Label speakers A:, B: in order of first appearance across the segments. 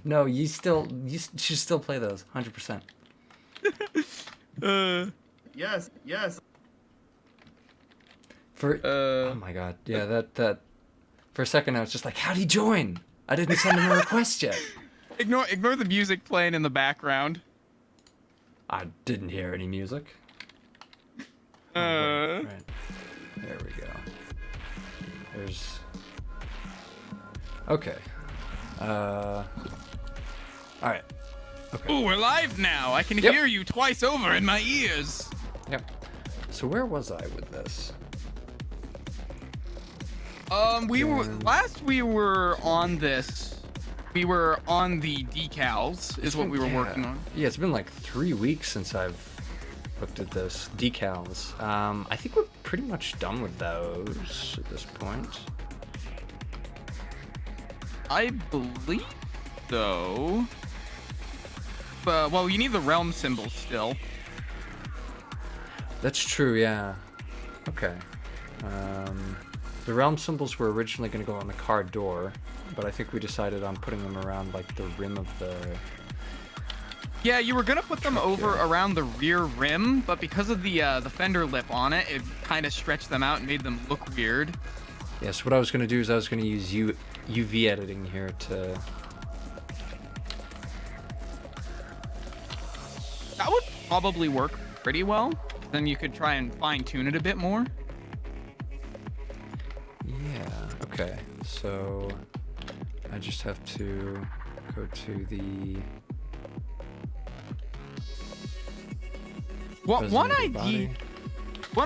A: No, you should still play those 100%.
B: Yes.
A: Oh my god, yeah, that for a second I was just like, how'd he join? I didn't send him a request yet.
C: Ignore the music playing in the background.
A: I didn't hear any music.
C: Right.
A: There we go. There's. Okay. All right. Okay.
C: Ooh, we're live now. I can hear you twice over in my ears.
A: Yep. So where was I with this?
C: We were on this. We were on the decals, is what we were working on.
A: Yeah, it's been like 3 weeks since I've looked at this. Decals. I think we're pretty much done with those at this point.
C: I believe so. Well, you need the realm symbol still.
A: That's true, yeah. Okay. The realm symbols were originally going to go on the car door, but I think we decided on putting them around like the rim of the...
C: Yeah, you were gonna put them over around the rear rim, but because of the fender lip on it, it kind of stretched them out and made them look weird.
A: Yeah, so what I was going to do is I was going to use UV editing here to...
C: That would probably work pretty well. Then you could try and fine-tune it a bit more.
A: Yeah, okay. So I just have to go to the...
C: One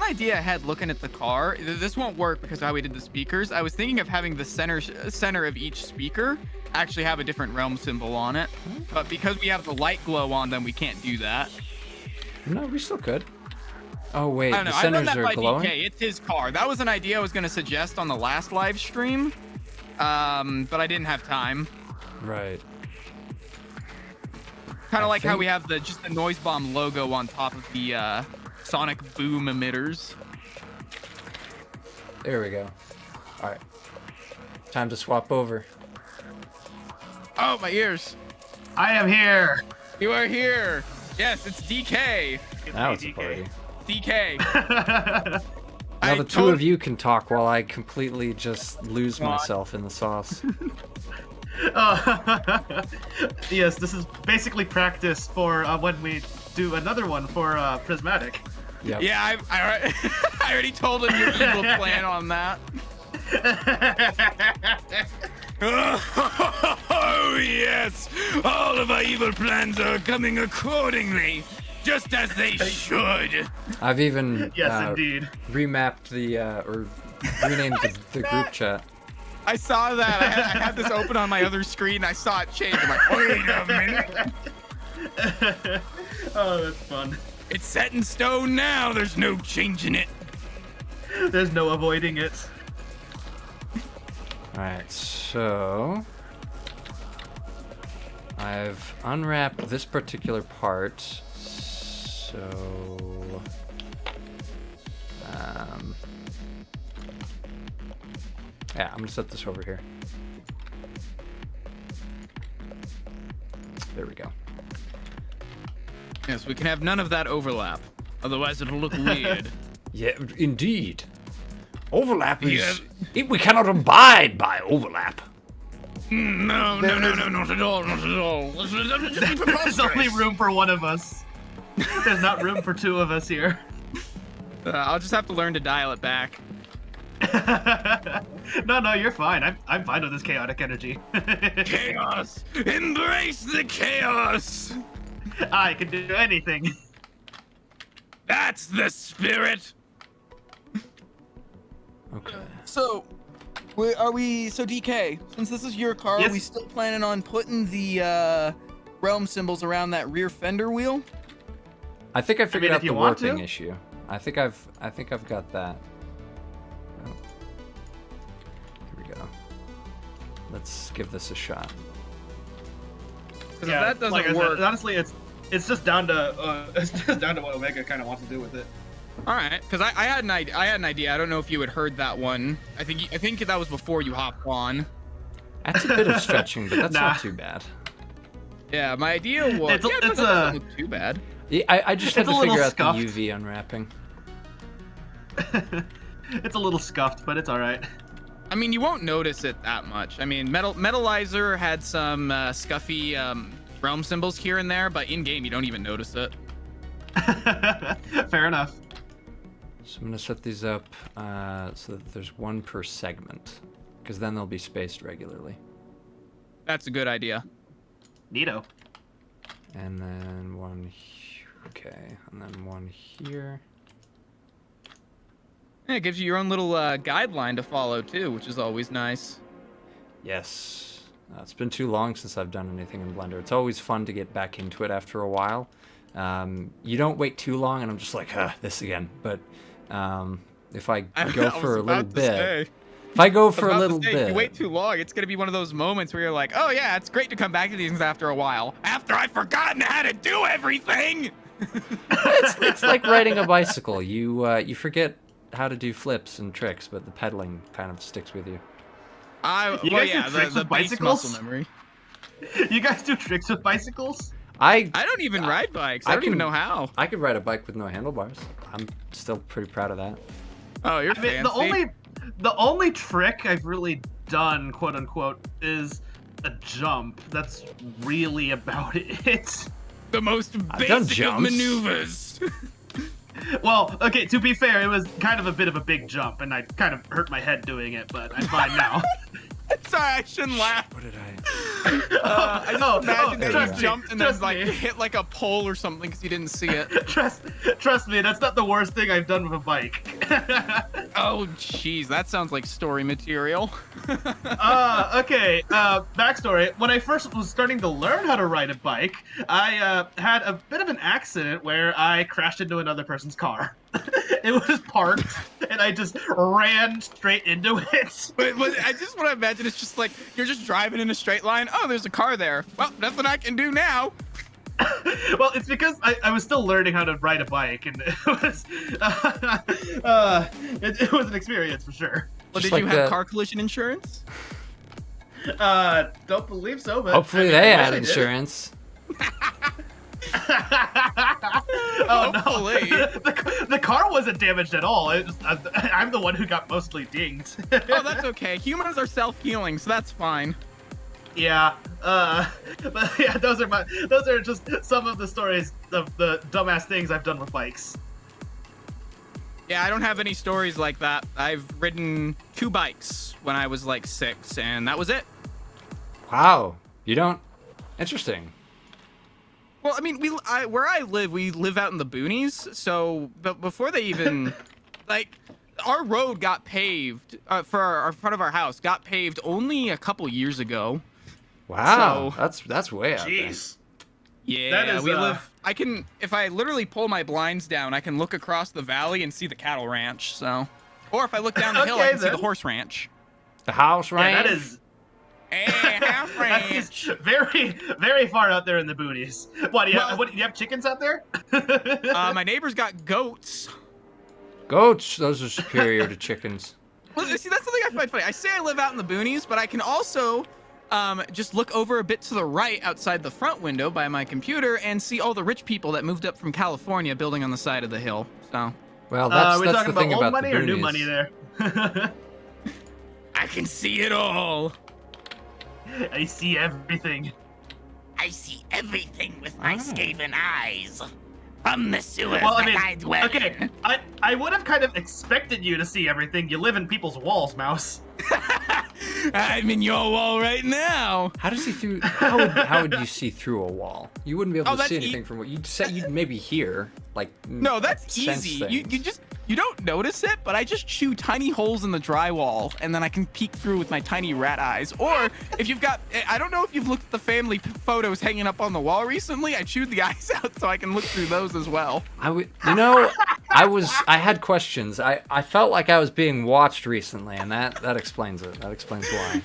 C: idea I had looking at the car, this won't work because of how we did the speakers. I was thinking of having the center of each speaker actually have a different realm symbol on it. But because we have the light glow on them, we can't do that.
A: No, we still could. Oh, wait,
C: I don't know.
A: the
C: I run
A: centers
C: that
A: are
C: by
A: glowing?
C: DK. It's his car. That was an idea I was going to suggest on the last live stream, but I didn't have time.
A: Right.
C: Kind of like how we have just the Noise Bomb logo on top of the sonic boom emitters.
A: There we go. All right. Time to swap over.
C: Oh, my ears.
B: I am here.
C: You are here. Yes, it's DK.
A: Now it's a party.
C: DK.
A: Now the two of you can talk while I completely just lose myself in the sauce.
B: Yes, this is basically practice for when we do another one for Prismatic.
A: Yep.
C: Yeah, I already told him your evil plan on that. Oh, yes! All of our evil plans are coming accordingly, just as they should.
A: I've even
B: Yes, indeed.
A: remapped the or renamed the group chat.
C: I saw that. I had this open on my other screen. I saw it change. I'm like, wait a minute.
B: Oh, that's fun.
C: It's set in stone now. There's no changing it.
B: There's no avoiding it.
A: Alright, so I've unwrapped this particular part, so yeah, I'm gonna set this over here. There we go.
C: Yes, we can have none of that overlap. Otherwise, it'll look weird.
A: Yeah, indeed. Overlap is... we cannot abide by overlap.
C: No, not at all, not at all.
B: There's only room for one of us. There's not room for two of us here.
C: I'll just have to learn to dial it back.
B: No, you're fine. I'm fine with this chaotic energy.
C: Chaos! Embrace the chaos!
B: I can do anything.
C: That's the spirit!
A: Okay.
C: So, so DK, since this is your car,
B: Yes.
C: are we still planning on putting the realm symbols around that rear fender wheel?
A: I think I figured
B: if
A: out
B: you
A: the
B: want
A: warping
B: to.
A: issue. I think I've got that. Oh. Here we go. Let's give this a shot.
C: Because if that doesn't
B: like I
C: work,
B: said, honestly, it's just down to what Omega kind of wants to do with it.
C: all right. Because I had an idea. I don't know if you had heard that one. I think that was before you hopped on.
A: That's a bit of stretching, but that's
B: Nah.
A: not too bad.
C: Yeah, my idea was.
B: It's a-
C: yeah,
B: it's
C: that doesn't
B: a-
C: look too bad.
A: Yeah, I just had
B: It's a
A: to
B: little
A: figure out
B: scuffed.
A: the UV unwrapping.
B: It's a little scuffed, but it's all right.
C: I mean, you won't notice it that much. I mean, Metalizer had some scuffy realm symbols here and there, but in game you don't even notice it.
B: Fair enough.
A: So I'm gonna set these up so that there's one per segment, because then they'll be spaced regularly.
C: That's a good idea.
B: Neato.
A: And then one, okay, and then one here.
C: Yeah, it gives you your own little guideline to follow too, which is always nice.
A: Yes. It's been too long since I've done anything in Blender. It's always fun to get back into it after a while. You don't wait too long, and I'm just like, this again. But if I go for a little bit, if I go for a little bit,
C: if you wait too long, it's gonna be one of those moments where you're like, oh yeah, it's great to come back to these things after a while. After I've forgotten how to do everything.
A: it's like riding a bicycle. You forget how to do flips and tricks, but the pedaling kind of sticks with you.
B: You guys do tricks
C: the
B: with
C: base
B: bicycles?
C: muscle memory.
B: You guys do tricks with bicycles?
C: I don't even ride bikes. I don't even know how.
A: I could ride a bike with no handlebars. I'm still pretty proud of that.
C: Oh, you're
B: I mean,
C: fancy.
B: the only trick I've really done, quote unquote, is a jump. That's really about it.
C: The most
A: I've done
C: basic of
A: jumps.
C: maneuvers.
B: Well, okay, to be fair, it was kind of a bit of a big jump, and I kind of hurt my head doing it, but I'm fine now.
C: Sorry, I shouldn't laugh.
A: What did I?
C: I just imagined that
B: trust
C: you
B: me,
C: jumped and then
B: trust
C: like
B: me.
C: hit like a pole or something because you didn't see it.
B: Trust me, that's not the worst thing I've done with a bike.
C: Oh, jeez, that sounds like story material.
B: Okay, backstory. When I first was starting to learn how to ride a bike, I had a bit of an accident where I crashed into another person's car. It was parked, and I just ran straight into it.
C: But I just want to imagine it's just like you're just driving in a straight line. Oh, there's a car there. Well, nothing I can do now.
B: Well, it's because I was still learning how to ride a bike, and it was it was an experience for sure.
C: Well,
A: Just
C: did you
A: like
C: have
A: the-
C: car collision insurance?
B: Don't believe so, but
A: Hopefully
B: I mean,
A: they
B: I wish
A: had
B: I did.
A: insurance.
B: Oh no,
C: Hopefully.
B: the car wasn't damaged at all. I'm the one who got mostly dinged.
C: Oh, that's okay. Humans are self-healing, so that's fine.
B: Yeah, but yeah, those are just some of the stories of the dumbass things I've done with bikes.
C: Yeah, I don't have any stories like that. I've ridden 2 bikes when I was like 6, and that was it.
A: Wow. You don't. Interesting.
C: Well, I mean, where I live, we live out in the boonies. So, but before they even, like, our road got paved for our front of our house. Got paved only a couple years ago.
A: Wow.
C: So-
A: That's way out there.
B: Jeez.
C: Yeah,
B: That is,
C: we live. I can, if I literally pull my blinds down, I can look across the valley and see the cattle ranch. So, or if I look down the hill, I
B: Okay,
C: can see the
B: then.
C: horse ranch.
A: The house
B: Yeah,
A: ranch.
B: that is
C: Hey, half
B: that
C: ranch.
B: is very, very far out there in the boonies. What do you
C: Well-
B: have? What do you have chickens out there?
C: My neighbor's got goats.
A: Goats. Those are superior to chickens.
C: Well, see, that's the thing I find funny. I say I live out in the boonies, but I can also just look over a bit to the right outside the front window by my computer and see all the rich people that moved up from California building on the side of the hill. So
A: Well,
B: We're
A: that's
B: talking
A: the thing
B: about old
A: about
B: money
A: the
B: or new
A: boonies.
B: money there.
C: I can see it all.
B: I see everything.
D: I see everything with my skaven eyes. From the sewers
B: Well, I
D: that
B: mean,
D: I dwell
B: okay,
D: in.
B: I would have kind of expected you to see everything. You live in people's walls, Mouse.
C: I'm in your wall right now.
A: How does he through? How would you see through a wall? You wouldn't be able
C: Oh,
A: to
C: that's
A: see anything from what you'd say. You'd maybe hear like.
C: No, that's
A: sense
C: easy. You
A: things.
C: just you don't notice it, but I just chew tiny holes in the drywall, and then I can peek through with my tiny rat eyes. Or if you've got, I don't know if you've looked at the family photos hanging up on the wall recently. I chewed the eyes out so I can look through those as well.
A: I would. You know, I had questions. I felt like I was being watched recently, and that explains it. That explains why.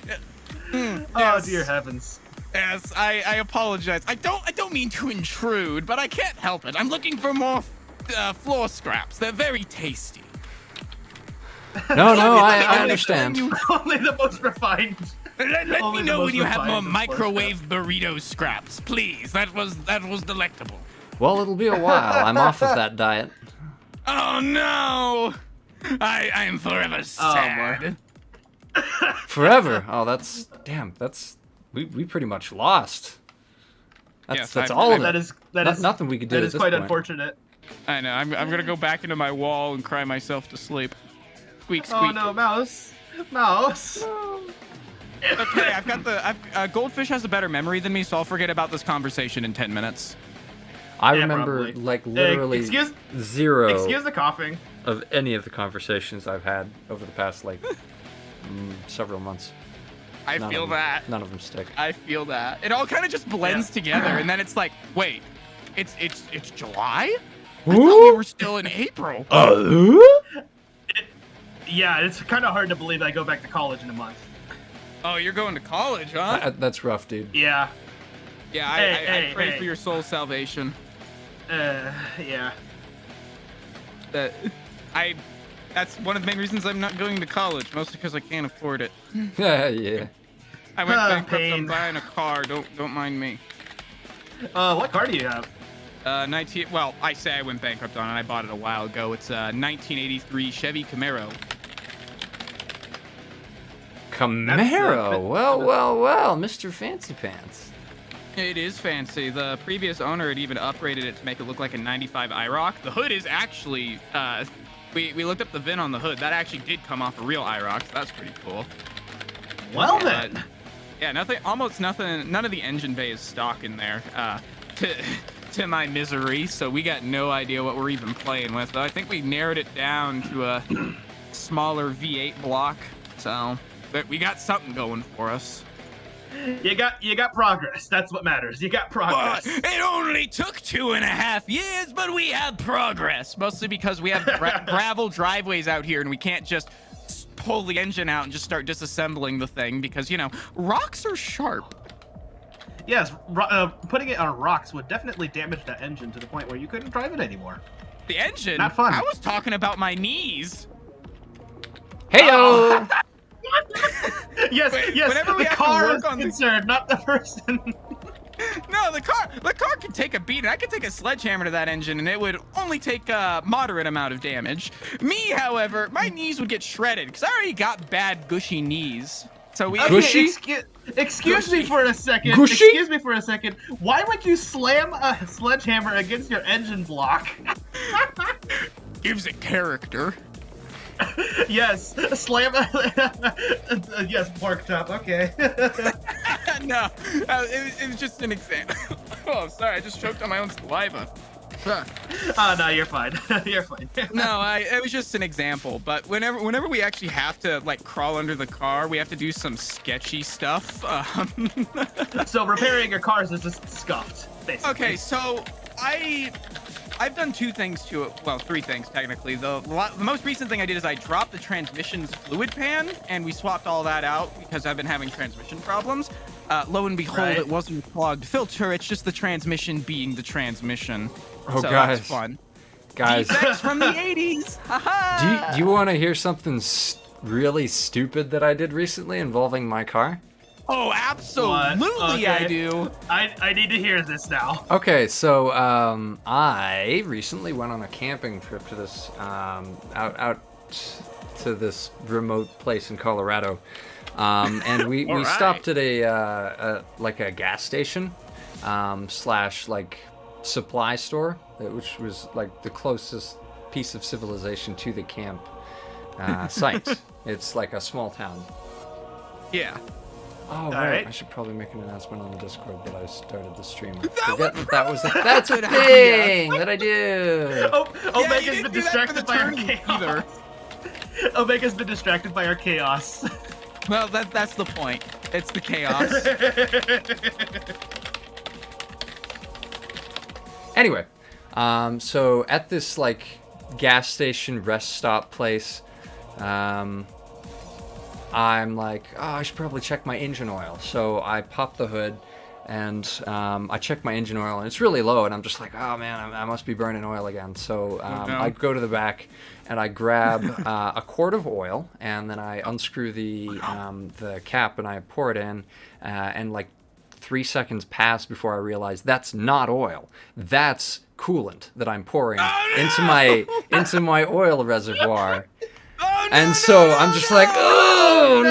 B: Oh
C: Yes.
B: dear heavens.
C: Yes, I apologize. I don't mean to intrude, but I can't help it. I'm looking for more floor scraps. They're very tasty.
A: No,
C: Let me
A: I
C: explain
A: understand.
C: you-
B: Only the most refined.
C: Let
B: Only
C: me
B: the
C: know
B: most
C: when you have more
B: refined and
C: microwave burrito scraps, please. That was delectable.
A: Well, it'll be a while. I'm off of that diet.
C: Oh no! I am forever sad.
A: Forever. Oh, that's we pretty much lost.
C: Yes,
A: That's
C: I'm-
A: all of it.
B: That is
A: Nothing we could do.
B: That
A: at
B: is
A: this
B: quite
A: point.
B: unfortunate.
C: I know. I'm gonna go back into my wall and cry myself to sleep. Squeak, squeak.
B: Oh no, mouse. Mouse.
C: Okay, Goldfish has a better memory than me, so I'll forget about this conversation in 10 minutes.
A: I
B: Yeah,
A: remember
B: probably.
A: like literally
B: Excuse
A: zero
B: the coughing.
A: of any of the conversations I've had over the past like several months.
C: I
A: None
C: feel
A: of them-
C: that.
A: None of them stick.
C: I feel that. It all kind of just blends together, and then it's like, wait, it's July? I thought we were still in April.
B: Yeah, it's kind of hard to believe I go back to college in a month.
C: Oh, you're going to college, huh?
A: That's rough, dude.
B: Yeah.
C: Yeah,
B: Hey,
C: I pray
B: hey.
C: for your soul's salvation.
B: Yeah.
C: That's one of the main reasons I'm not going to college, mostly because I can't afford it.
A: Yeah.
C: I went bankrupt
B: pain.
C: on buying a car. Don't mind me.
B: What car do you have?
C: 19. Well, I say I went bankrupt on it. I bought it a while ago. It's a 1983 Chevy Camaro.
A: Camaro. Well, Mr. Fancy Pants.
C: It is fancy. The previous owner had even upgraded it to make it look like a 95 IROC. The hood is actually, we looked up the VIN on the hood. That actually did come off a real IROC, so that's pretty cool.
B: Well
C: But,
B: then.
C: yeah, almost nothing, none of the engine bay is stock in there, to my misery, so we got no idea what we're even playing with. I think we narrowed it down to a smaller V8 block, so but we got something going for us.
B: You got progress. That's what matters. You got progress.
C: It only took 2.5 years, but we have progress. Mostly because we have gravel driveways out here, and we can't just pull the engine out and just start disassembling the thing because, you know, rocks are sharp.
B: Yes, putting it on rocks would definitely damage that engine to the point where you couldn't drive it anymore.
C: The engine?
B: Not fun.
C: I was talking about my knees.
A: Heyo.
B: Yes,
C: whenever we
B: the
C: have to
B: car
C: work
B: is
C: on the-
B: concerned, not the person.
C: No, the car can take a beating. I could take a sledgehammer to that engine, and it would only take a moderate amount of damage. Me, however, my knees would get shredded because I already got bad gushy knees. So we.
A: Gushy?
B: Excuse me for a second.
A: Gushy?
B: Excuse me for a second. Why would you slam a sledgehammer against your engine block?
C: Gives it character.
B: Yes, slam. Yes, pork chop. Okay.
C: No, it was just an example. Oh, sorry, I just choked on my own saliva.
B: Oh no, you're fine. You're fine.
C: No, it was just an example. But whenever we actually have to like crawl under the car, we have to do some sketchy stuff.
B: So repairing your cars is just scuffed, basically.
C: Okay, so I've done 2 things to it. Well, 3 things technically. The most recent thing I did is I dropped the transmission's fluid pan, and we swapped all that out because I've been having transmission problems. Lo and behold,
B: Right.
C: it wasn't a clogged filter. It's just the transmission being the transmission.
A: Oh,
C: so
A: guys.
C: that's fun.
A: Guys,
C: Defects from the 80s. Haha.
A: do you want to hear something really stupid that I did recently involving my car?
C: Oh, absolutely,
B: Okay.
C: I do.
B: I need to hear this now.
A: Okay, so I recently went on a camping trip to this out to this remote place in Colorado, and we
C: All right.
A: stopped at a gas station slash like supply store, which was like the closest piece of civilization to the camp site. It's like a small town.
C: Yeah.
A: Oh,
B: All
A: right.
B: right.
A: I should probably make an announcement on the Discord that I started the stream.
C: That
A: Forget
C: would
A: that that's a
C: good
A: thing that I do.
B: Oh,
C: Yeah,
B: Omega's
C: you
B: been
C: didn't do that for the
B: distracted by our
C: turn
B: chaos.
C: either.
B: Omega's been distracted by our chaos.
C: Well, that's the point. It's the chaos.
A: Anyway, so at this like gas station rest stop place, I'm like, oh, I should probably check my engine oil. So I pop the hood, and I check my engine oil, and it's really low, and I'm just like, oh man, I must be burning oil again. So
C: no.
A: I go to the back, and I grab a quart of oil, and then I unscrew the cap, and I pour it in, and like 3 seconds pass before I realize that's not oil. That's coolant that I'm pouring into my oil reservoir.
C: Oh, no,
A: And so
C: no,
A: I'm just
C: no,
A: like, oh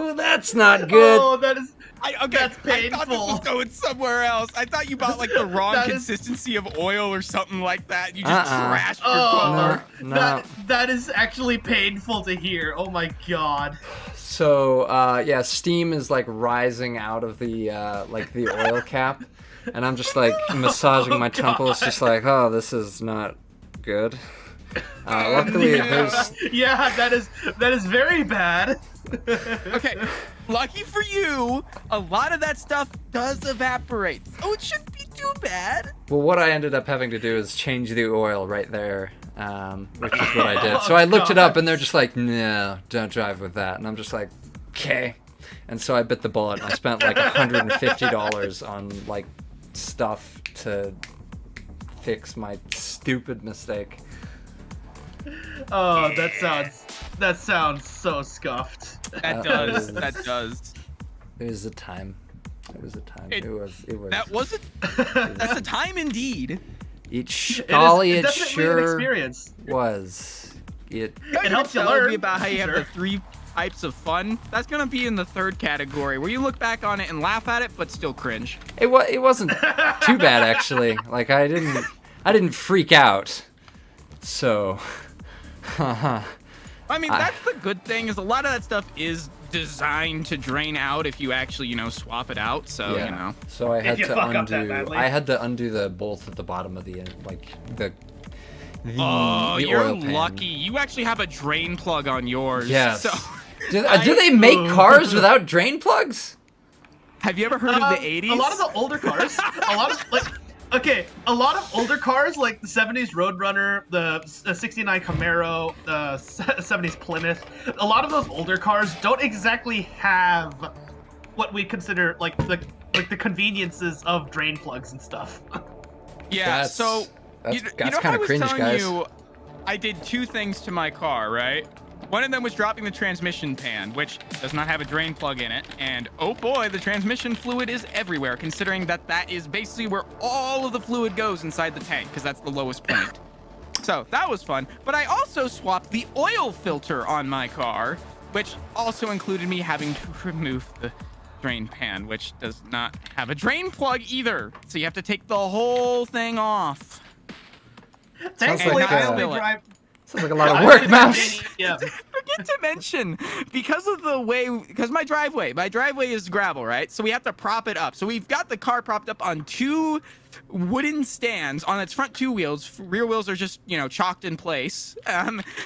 A: no, that's not good.
B: Oh, that's
C: I
B: painful.
C: thought this was going somewhere else. I thought you bought like the wrong
B: That is-
C: consistency of oil or something like that. You just
A: Uh-uh.
C: trashed your
B: Oh,
C: car.
A: No.
B: that is actually painful to hear. Oh my god.
A: So yeah, steam is like rising out of the oil cap, and I'm just like massaging my temples, just like, oh, this is not good. Luckily, there's
B: Yeah, that is very bad.
C: Okay, lucky for you, a lot of that stuff does evaporate. Oh, it shouldn't be too bad.
A: well, what I ended up having to do is change the oil right there, which is what I did. So I looked it up, and they're just like, no, don't drive with that, and I'm just like, okay. And so I bit the bullet, and I spent like $150 on like stuff to fix my stupid mistake.
B: Oh, that sounds so scuffed.
C: That does. That does.
A: It was a time. It was a time.
C: It-
A: It was.
C: That wasn't. That's a time indeed.
A: Each
B: It
A: golly,
B: is
A: it
B: definitely an
A: sure
B: experience.
A: was. It.
B: It helps you
C: Telling
B: learn.
C: me about how you have
B: Sure.
C: the 3 types of fun. That's gonna be in the 3rd category, where you look back on it and laugh at it, but still cringe.
A: It wasn't too bad actually. Like I didn't freak out. So.
C: I mean, that's the good thing, is a lot of that stuff is designed to drain out if you actually, swap it out. So,
A: Yeah. So I had
B: you
A: to
B: fuck up that
A: undo.
B: badly.
A: I had to undo the bolt at the bottom of the the
C: Oh,
A: the
C: you're
A: oil pan.
C: lucky. You actually have a drain plug on yours.
A: Yes.
C: So,
A: Do they make cars without drain plugs?
C: have you ever heard of the 80s?
B: A lot of the older cars, a lot of older cars like the 70s Roadrunner, the 69 Camaro, the 70s Plymouth, a lot of those older cars don't exactly have what we consider like the conveniences of drain plugs and stuff.
C: Yeah,
A: That's-
C: so
A: That's,
C: you
A: that's
C: know how
A: kind
C: I
A: of
C: was
A: cringe,
C: telling
A: guys.
C: you I did 2 things to my car, right? One of them was dropping the transmission pan, which does not have a drain plug in it, and oh boy, the transmission fluid is everywhere, considering that is basically where all of the fluid goes inside the tank, because that's the lowest point. So that was fun, but I also swapped the oil filter on my car, which also included me having to remove the drain pan, which does not have a drain plug either, so you have to take the whole thing off.
B: Thankfully,
A: like,
B: I only drive.
A: Sounds like a lot of
B: I
A: work,
B: only drive
A: Mouse.
B: Yeah.
C: Forget to mention, because my driveway is gravel, right? So we have to prop it up. So we've got the car propped up on 2 wooden stands on its front 2 wheels. Rear wheels are just, chalked in place.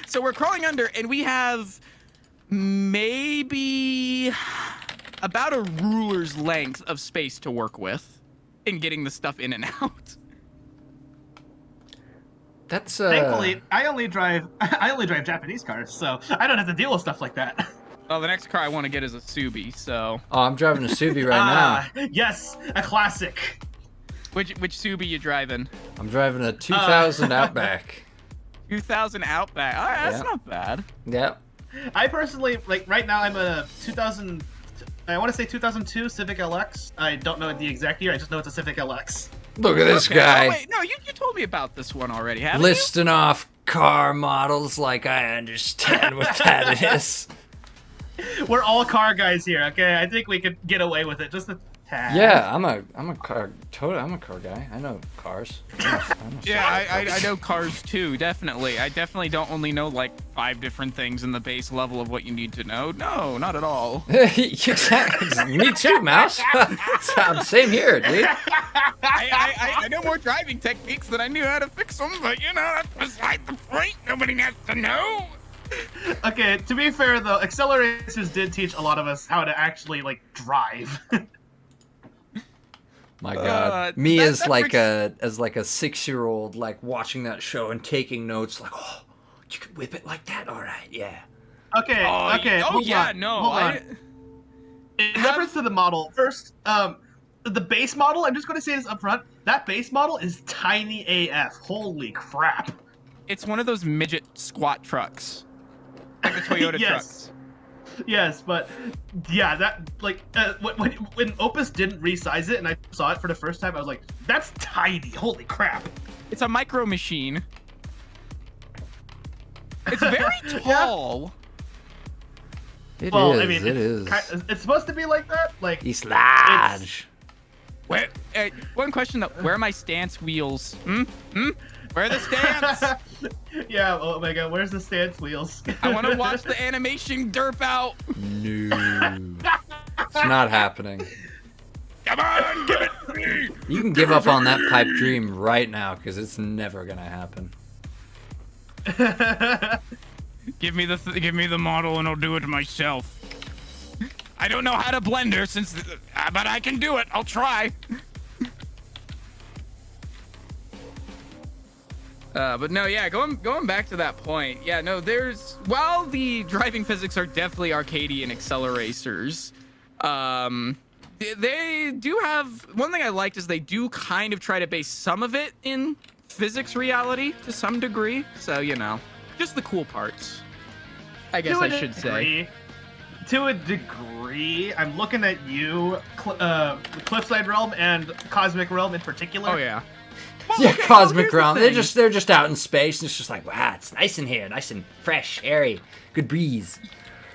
C: So we're crawling under, and we have maybe about a ruler's length of space to work with in getting the stuff in and out.
A: That's
B: Thankfully, I only drive Japanese cars, so I don't have to deal with stuff like that.
C: Well, the next car I want to get is a Subi, so...
A: Oh, I'm driving a Subi right now.
B: Yes, a classic.
C: Which Subi you driving?
A: I'm driving a 2000 Outback.
C: 2000 Outback. All right, that's
A: Yeah.
C: not bad.
A: Yep.
B: I personally, right now I'm a 2000, I want to say 2002 Civic LX. I don't know the exact year, I just know it's a Civic LX.
A: Look at this
C: Okay.
A: guy.
C: Oh, wait, no, you told me about this one already, haven't
A: Listing off car models like I understand what that is.
B: We're all car guys here, okay? I think we could get away with it, just a tad.
A: Yeah, I'm a car guy. I know cars. I know
C: you? Yeah, I know cars too, definitely. I definitely don't only know like 5 different things in the base level of what you need to know. No, not at all.
A: Exactly. Me too, Mouse. Same here, dude.
C: I know more driving techniques than I knew how to fix them, but that's beside the point. Nobody has to know.
B: Okay, to be fair though, accelerators did teach a lot of us how to actually, drive.
A: My God, me
C: that
A: as like
C: brings-
A: a 6-year-old, like watching that show and taking notes, like, oh, you could whip it like that. All right, yeah.
B: Okay,
C: Oh,
B: okay.
C: oh
B: hold
C: yeah,
B: on,
C: no.
B: hold on. In reference to the model, first, the base model, I'm just going to say this up front, that base model is tiny AF. Holy crap.
C: It's one of those midget squat trucks. Like the Toyota
B: Yes.
C: trucks.
B: Yes, but yeah, that like when Opus didn't resize it and I saw it for the first time, I was like, that's tiny. Holy crap.
C: It's a micro machine. It's very tall.
A: It
B: Well,
A: is.
B: I mean,
A: it is.
B: It's supposed to be like that. Like
A: He's large.
C: Where? One question though. Where are my stance wheels? Where are the stance?
B: Yeah. Oh my god, where's the stance wheels?
C: I want to watch the animation derp out.
A: No. It's not happening.
C: Come on, give it to me.
A: You can give up on that pipe dream right now because it's never gonna happen.
C: Give me the model and I'll do it myself. I don't know how to blender but I can do it. I'll try. But no, yeah, going back to that point, yeah, no, while the driving physics are definitely arcadey and acceleracers, they do have, one thing I liked is they do kind of try to base some of it in physics reality to some degree. So, you know, just the cool parts, I guess I should say.
B: To a degree, I'm looking at you, Cliffside Realm and Cosmic Realm in particular.
C: Oh yeah.
A: Yeah,
C: okay,
A: Cosmic
C: well,
A: Realm.
C: here's the
A: They're just out in space, and it's just like, wow, it's nice in here, nice and fresh, airy, good breeze.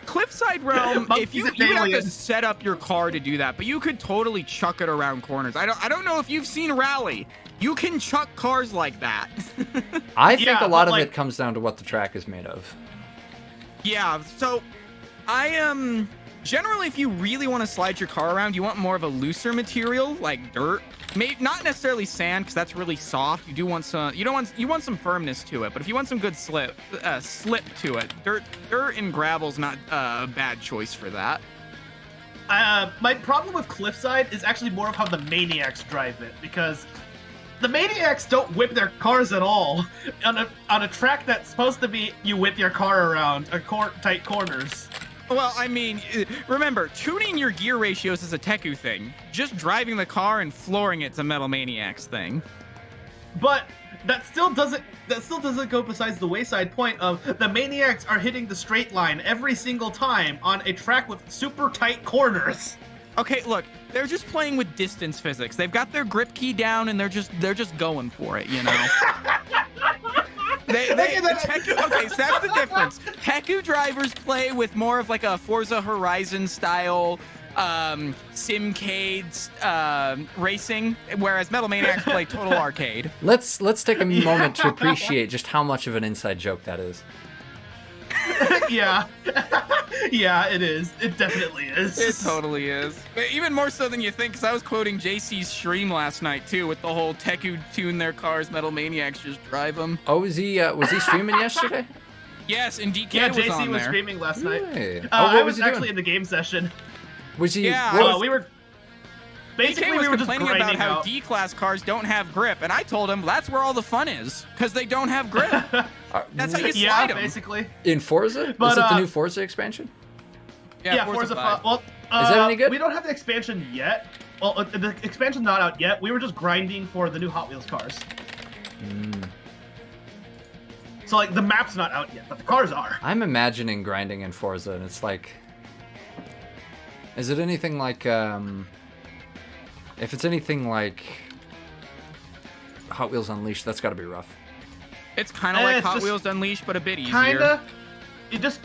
C: Cliffside Realm, if you
B: Monkeys
C: would
B: and
C: have to
B: aliens.
C: set up your car to do that, but you could totally chuck it around corners. I don't know if you've seen Rally. You can chuck cars like that.
A: I think
B: Yeah,
A: a lot
B: but,
A: of
B: like-
A: it comes down to what the track is made of.
C: Yeah, so I am generally, if you really want to slide your car around, you want more of a looser material like dirt. Maybe not necessarily sand because that's really soft. You want some firmness to it, but if you want some good slip to it, dirt and gravel's not a bad choice for that.
B: My problem with Cliffside is actually more of how the Maniacs drive it, because the Maniacs don't whip their cars at all on a track that's supposed to be you whip your car around tight corners.
C: Well, I mean, remember, tuning your gear ratios is a Teku thing. Just driving the car and flooring it's a Metal Maniacs thing.
B: But that still doesn't go besides the wayside point of the Maniacs are hitting the straight line every single time on a track with super tight corners.
C: Okay, look, they're just playing with distance physics. They've got their grip key down and they're just going for it, you know. Okay, so that's the difference. Teku drivers play with more of like a Forza Horizon style simcade racing, whereas Metal Maniacs play total arcade.
A: Let's take a moment to appreciate just how much of an inside joke that is.
B: Yeah. Yeah, it is. It definitely is.
C: It totally is. Even more so than you think, because I was quoting JC's stream last night too, with the whole Teku tune their cars, Metal Maniacs just drive them.
A: Oh, was he streaming yesterday?
C: Yes, and DK
B: Yeah,
C: was
B: JC
C: on
B: was
C: there.
B: streaming last night.
A: Hey. What
B: I
A: was
B: was
A: he
B: actually
A: doing?
B: in the game session.
A: Was he?
C: Yeah,
A: what was-
B: We were basically
C: DK was
B: we were just
C: complaining about
B: grinding
C: how
B: out.
C: D-class cars don't have grip, and I told him that's where all the fun is, because they don't have grip. That's how you slide
B: Yeah,
C: them.
B: basically.
A: in Forza?
B: But,
A: is it the new Forza expansion?
B: Yeah,
C: Forza
B: Forza
C: 5.
B: Well,
A: Is that any good?
B: We don't have the expansion yet. Well, the expansion's not out yet. We were just grinding for the new Hot Wheels cars. So, like, the map's not out yet, but the cars are.
A: I'm imagining grinding in Forza, and it's like, is it anything like if it's anything like Hot Wheels Unleashed, that's got to be rough.
C: It's kind of like
B: it's
C: Hot
B: just
C: Wheels Unleashed, but a bit easier.
B: Kinda. It's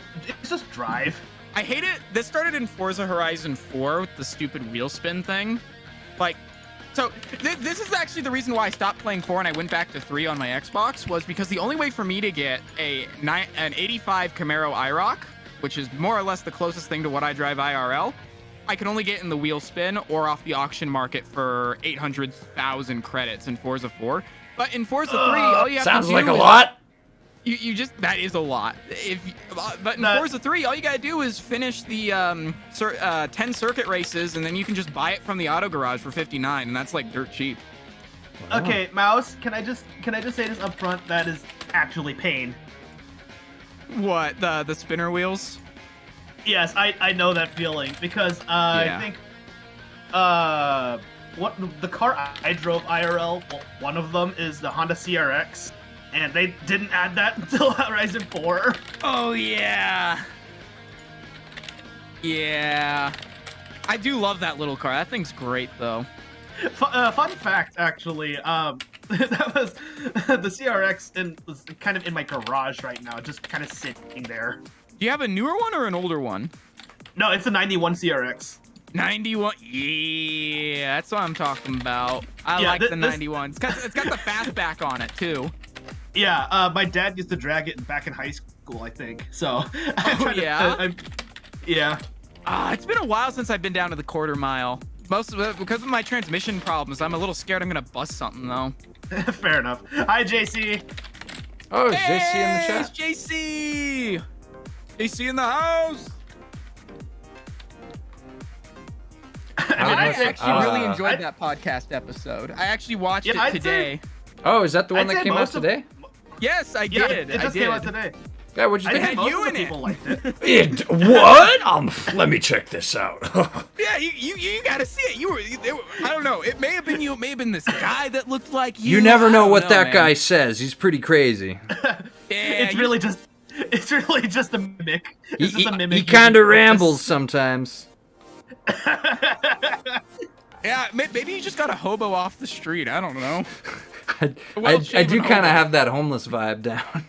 B: just drive.
C: I hate it. This started in Forza Horizon 4 with the stupid wheel spin thing. Like, so this is actually the reason why I stopped playing 4 and I went back to 3 on my Xbox, was because the only way for me to get an 85 Camaro IROC, which is more or less the closest thing to what I drive IRL, I can only get in the wheel spin or off the auction market for 800,000 credits in Forza 4. But in Forza 3, all you have to do
A: Sounds like a
C: is
A: lot.
C: You just, that is a lot. But in Forza 3, all you gotta do is finish the 10 circuit races, and then you can just buy it from the auto garage for 59, and that's like dirt cheap.
B: Okay, Mouse, can I just say this up front? That is actually pain.
C: What, the spinner wheels?
B: Yes, I know that feeling because
C: Yeah.
B: I think the car I drove IRL, well, one of them is the Honda CRX, and they didn't add that until Horizon 4.
C: Oh yeah. Yeah. I do love that little car. That thing's great though.
B: Fun fact, actually, that was the CRX was kind of in my garage right now, just kind of sitting there.
C: Do you have a newer one or an older one?
B: No, it's a 91 CRX.
C: 91. Yeah, that's what I'm talking about. I like the 91s. It's got the fastback on it too.
B: Yeah, my dad used to drag it back in high school, I think. So.
C: Yeah.
B: Yeah.
C: It's been a while since I've been down to the quarter mile. Because of my transmission problems, I'm a little scared I'm gonna bust something though.
B: Fair enough. Hi, JC.
A: Oh, is JC in the chat?
C: It's JC. JC in the house. I actually really enjoyed that podcast episode. I actually watched it today.
A: Oh, is that the one that came out today?
C: Yes, I
B: Yeah,
C: did.
B: it just came out today.
A: Yeah, what'd you think?
C: I had you in it.
B: People liked it.
A: What? Let me check this out.
C: Yeah, you gotta see it. I don't know. It may have been you. It may have been this guy that looked like you.
A: You never know what that guy says. He's pretty crazy.
B: It's really just a mimic. It's just a mimic.
A: He kind of rambles sometimes.
C: Yeah, maybe you just got a hobo off the street. I don't know.
A: I do kind of have that homeless vibe down.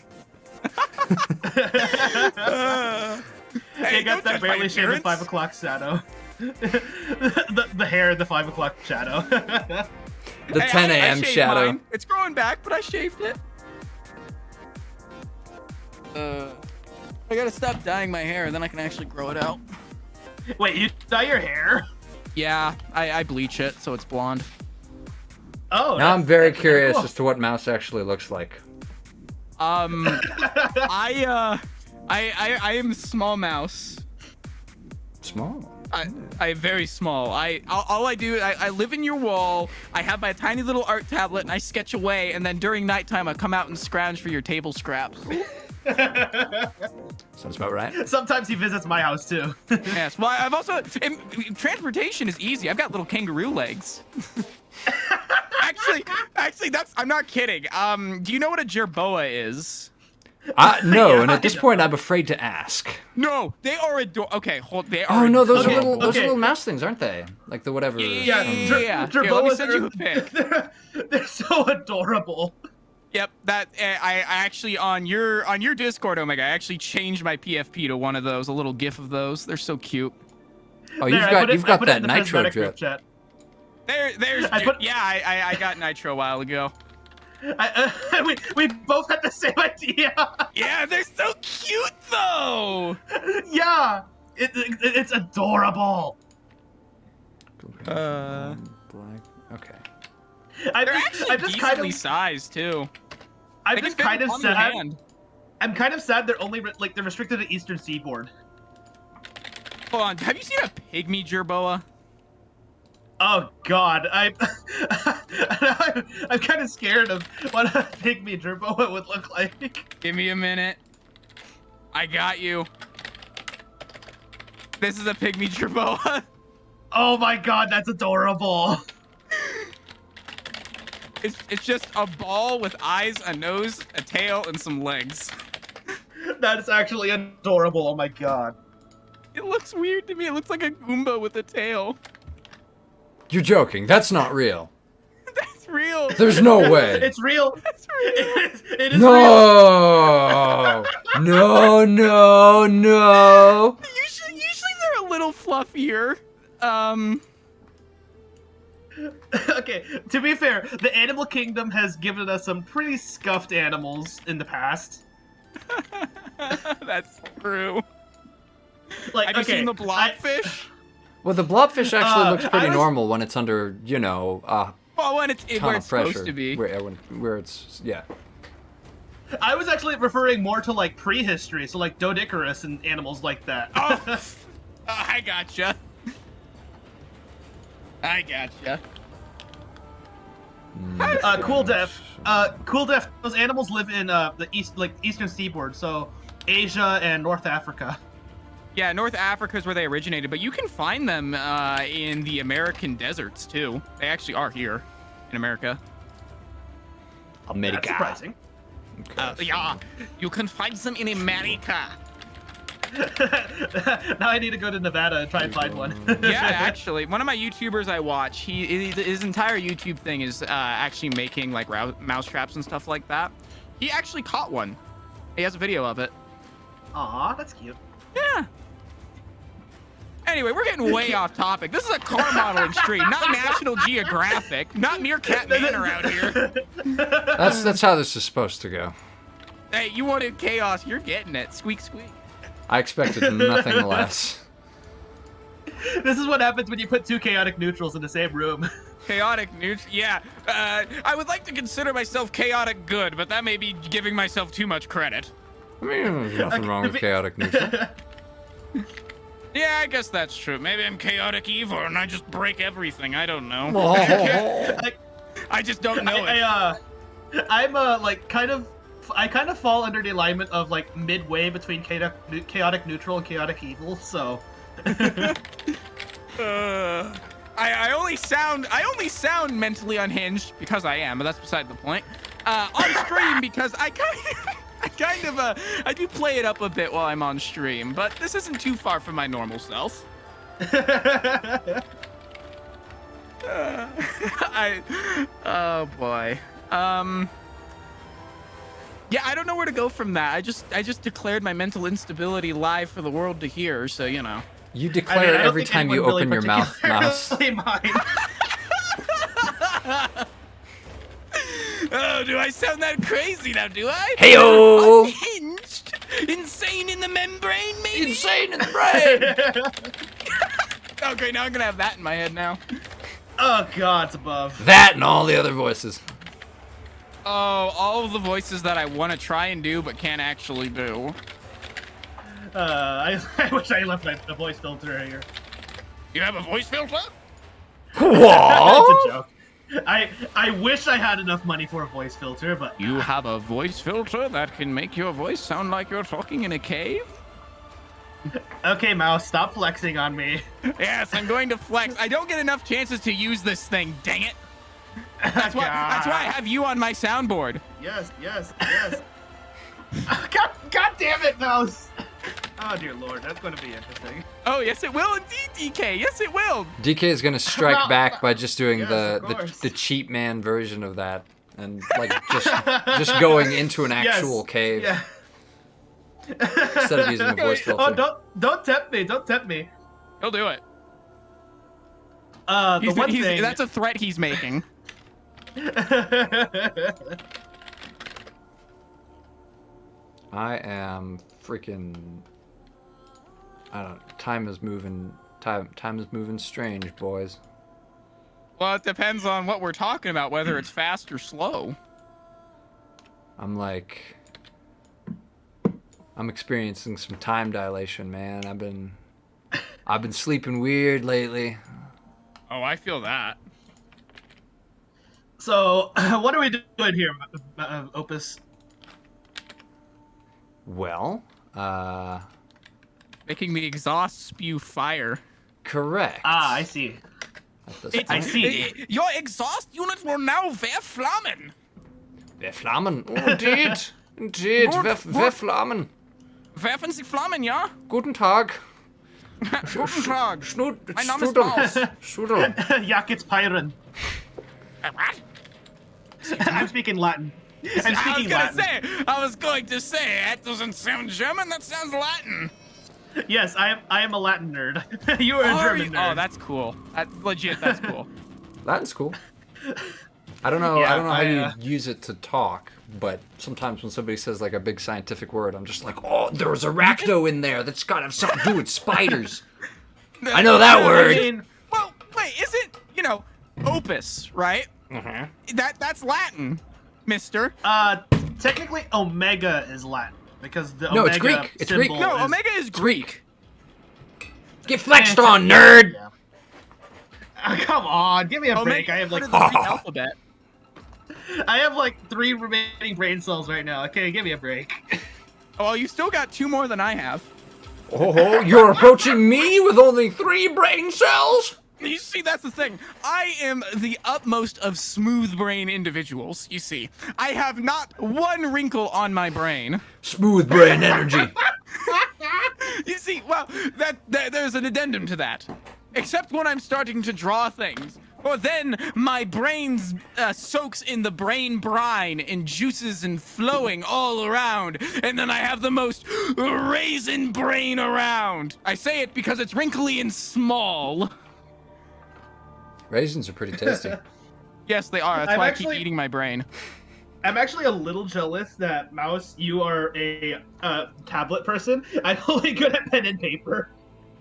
B: Hey, got that barely shaved 5 o'clock shadow. the hair in the 5 o'clock shadow.
A: The 10 a.m. shadow.
C: Mine. It's growing back, but I shaved it. I gotta stop dyeing my hair, and then I can actually grow it out.
B: Wait, you dye your hair?
C: Yeah, I bleach it so it's blonde.
B: Oh.
A: Now I'm very curious as to what Mouse actually looks like.
C: I am small mouse.
A: Small.
C: I very small. All I do, I live in your wall. I have my tiny little art tablet and I sketch away, and then during nighttime I come out and scrounge for your table scraps.
A: Sounds about right.
B: Sometimes he visits my house too.
C: Yes. Well, I've also transportation is easy. I've got little kangaroo legs. Actually, I'm not kidding. Do you know what a jerboa is?
A: No,
B: Yeah,
A: and at this point, I'm afraid to ask.
C: No, they are Okay, hold. They are.
A: Oh no, those
B: Okay,
A: are little, those are
B: okay.
A: little mouse things, aren't they? Like the whatever.
C: Yeah. Here, let me
B: Jerboas
C: send you a pic.
B: They're so adorable.
C: Yep, that I actually on your Discord, Omega, I actually changed my PFP to one of those, a little GIF of those. They're so cute.
A: Oh, you've got that nitro drip.
B: Chat.
C: I got nitro a while ago.
B: We both had the same idea.
C: Yeah, they're so cute though.
B: Yeah, it's adorable.
A: Black. Okay.
C: They're actually decently sized too.
B: I'm
C: They
B: just
C: can fit
B: kind of
C: on your
B: sad.
C: hand.
B: I'm kind of sad they're only they're restricted to Eastern Seaboard.
C: Hold on, have you seen a Pygmy Jerboa?
B: Oh God, I'm kind of scared of what a Pygmy Jerboa would look like.
C: Give me a minute. I got you. This is a Pygmy Jerboa.
B: Oh my God, that's adorable.
C: It's just a ball with eyes, a nose, a tail, and some legs.
B: That is actually adorable. Oh my God.
C: It looks weird to me. It looks like a Goomba with a tail.
A: You're joking. That's not real.
C: That's real.
A: There's no way.
B: It's real.
C: That's real.
B: It is real.
A: No. No.
C: Usually they're a little fluffier.
B: Okay, to be fair, the animal kingdom has given us some pretty scuffed animals in the past.
C: That's true.
B: Like,
C: Have you seen the blobfish?
A: Well, the blobfish actually looks pretty
B: I was-
A: normal when it's under,
C: Well, when it's
A: ton
C: where
A: of
C: it's
A: pressure.
C: supposed to be.
A: Where it's, yeah.
B: I was actually referring more to like prehistory, so like Doedicurus and animals like that.
C: Oh, I gotcha. I gotcha.
B: Cool Def. Cool Def. Those animals live in the Eastern Seaboard, so Asia and North Africa.
C: Yeah, North Africa is where they originated, but you can find them in the American deserts too. They actually are here in America.
A: America.
B: That's surprising.
A: Okay,
C: Yeah, you can find them in America.
B: Now I need to go to Nevada and try and find one.
C: Yeah, actually, one of my YouTubers I watch, his entire YouTube thing is actually making like mouse traps and stuff like that. He actually caught one. He has a video of it.
B: Aw, that's cute.
C: Yeah. Anyway, we're getting way off topic. This is a car modeling stream, not National Geographic, not Meerkat Manor out here.
A: That's how this is supposed to go.
C: Hey, you wanted chaos, you're getting it. Squeak, squeak.
A: I expected nothing less.
B: This is what happens when you put two chaotic neutrals in the same room.
C: Chaotic neutral, yeah. I would like to consider myself chaotic good, but that may be giving myself too much credit.
A: I mean, there's nothing wrong with chaotic neutral.
C: Yeah, I guess that's true. Maybe I'm chaotic evil and I just break everything. I don't know. I just don't know it.
B: I'm like I kind of fall under the alignment of like midway between chaotic neutral and chaotic evil. So.
C: I only sound mentally unhinged because I am, but that's beside the point. On stream because I do play it up a bit while I'm on stream, but this isn't too far from my normal self. Oh boy. Yeah, I don't know where to go from that. I just declared my mental instability live for the world to hear, so you know.
A: You declare it every time you open your mouth, Mouse.
C: Oh, do I sound that crazy now, do I?
A: Heyo!
C: Unhinged? Insane in the membrane, maybe?
A: Insane in the brain!
C: Okay, now I'm gonna have that in my head now.
B: Oh god, it's above.
A: That and all the other voices.
C: Oh, all of the voices that I want to try and do but can't actually do.
B: I wish I left the voice filter here.
C: You have a voice filter?
A: What?
B: It's a joke. I wish I had enough money for a voice filter, but
C: You have a voice filter that can make your voice sound like you're talking in a cave?
B: Okay, Mouse, stop flexing on me.
C: Yes, I'm going to flex. I don't get enough chances to use this thing, dang it. That's why I have you on my soundboard.
B: Yes. God damn it, Mouse. Oh dear lord, that's going to be interesting.
C: Oh, yes it will indeed, DK. Yes it will.
A: DK is gonna strike back by just doing
B: Yes, of
A: the
B: course.
A: cheap man version of that, and like just going into an actual cave
B: Yeah.
A: instead of using a voice filter.
B: Oh, don't tempt me. Don't tempt me.
C: He'll do it.
B: The one thing.
C: That's a threat he's making.
A: I am freaking. I don't. Time is moving. Time is moving strange, boys.
C: Well, it depends on what we're talking about, whether it's fast or slow.
A: I'm like. I'm experiencing some time dilation, man. I've been sleeping weird lately.
C: Oh, I feel that.
B: So, what are we doing here, Opus?
A: Well,
C: Making the exhaust spew fire.
A: correct.
B: Ah, I see.
A: At this
B: I
A: point.
B: see.
C: Your exhaust unit will now verflammen.
A: Wer Flammen? Oh, indeed. Indeed. Wer Flammen?
C: Werfen Sie Flammen, ja?
A: Guten Tag.
C: Guten Tag. Mein Name ist
A: Strudel.
C: Maus.
A: Strudel.
B: Yakits Pyron.
C: What?
B: I'm speaking Latin. I'm speaking Latin.
C: I was going to say, that doesn't sound German, that sounds Latin.
B: Yes, I am a Latin nerd. You are a German nerd.
C: Oh, that's cool. Legit, that's cool.
A: Latin's cool. I don't know.
B: Yeah,
A: I don't know how you use it to talk, but sometimes when somebody says like a big scientific word, I'm just like, oh, there's arachno in there. That's got to have something to do with spiders. I know that word.
B: I mean,
C: Well, wait, isn't, opus, right?
A: Uh-huh.
C: That's Latin, mister.
B: technically, Omega is Latin because the
A: No,
B: Omega
A: it's Greek. It's Greek.
B: symbol
C: No,
B: is-
C: Omega is Greek.
A: Get flexed on, nerd.
B: Yeah. Come on, give me a break.
C: Omega
B: I have like
C: is part of the Greek alphabet.
B: I have like 3 remaining brain cells right now. Okay, give me a break.
C: Oh, well, you still got 2 more than I have.
A: Oh, you're approaching me with only 3 brain cells?
C: You see, that's the thing. I am the utmost of smooth brain individuals, you see. I have not one wrinkle on my brain.
A: Smooth brain energy.
C: You see, well, there's an addendum to that. Except when I'm starting to draw things. Or then my brain soaks in the brain brine and juices and flowing all around. And then I have the most raisin brain around. I say it because it's wrinkly and small.
A: Raisins are pretty tasty.
C: Yes, they are. That's
B: I'm
C: why
B: actually-
C: I keep eating my brain.
B: I'm actually a little jealous that, Mouse, you are a tablet person. I'm only good at pen and paper.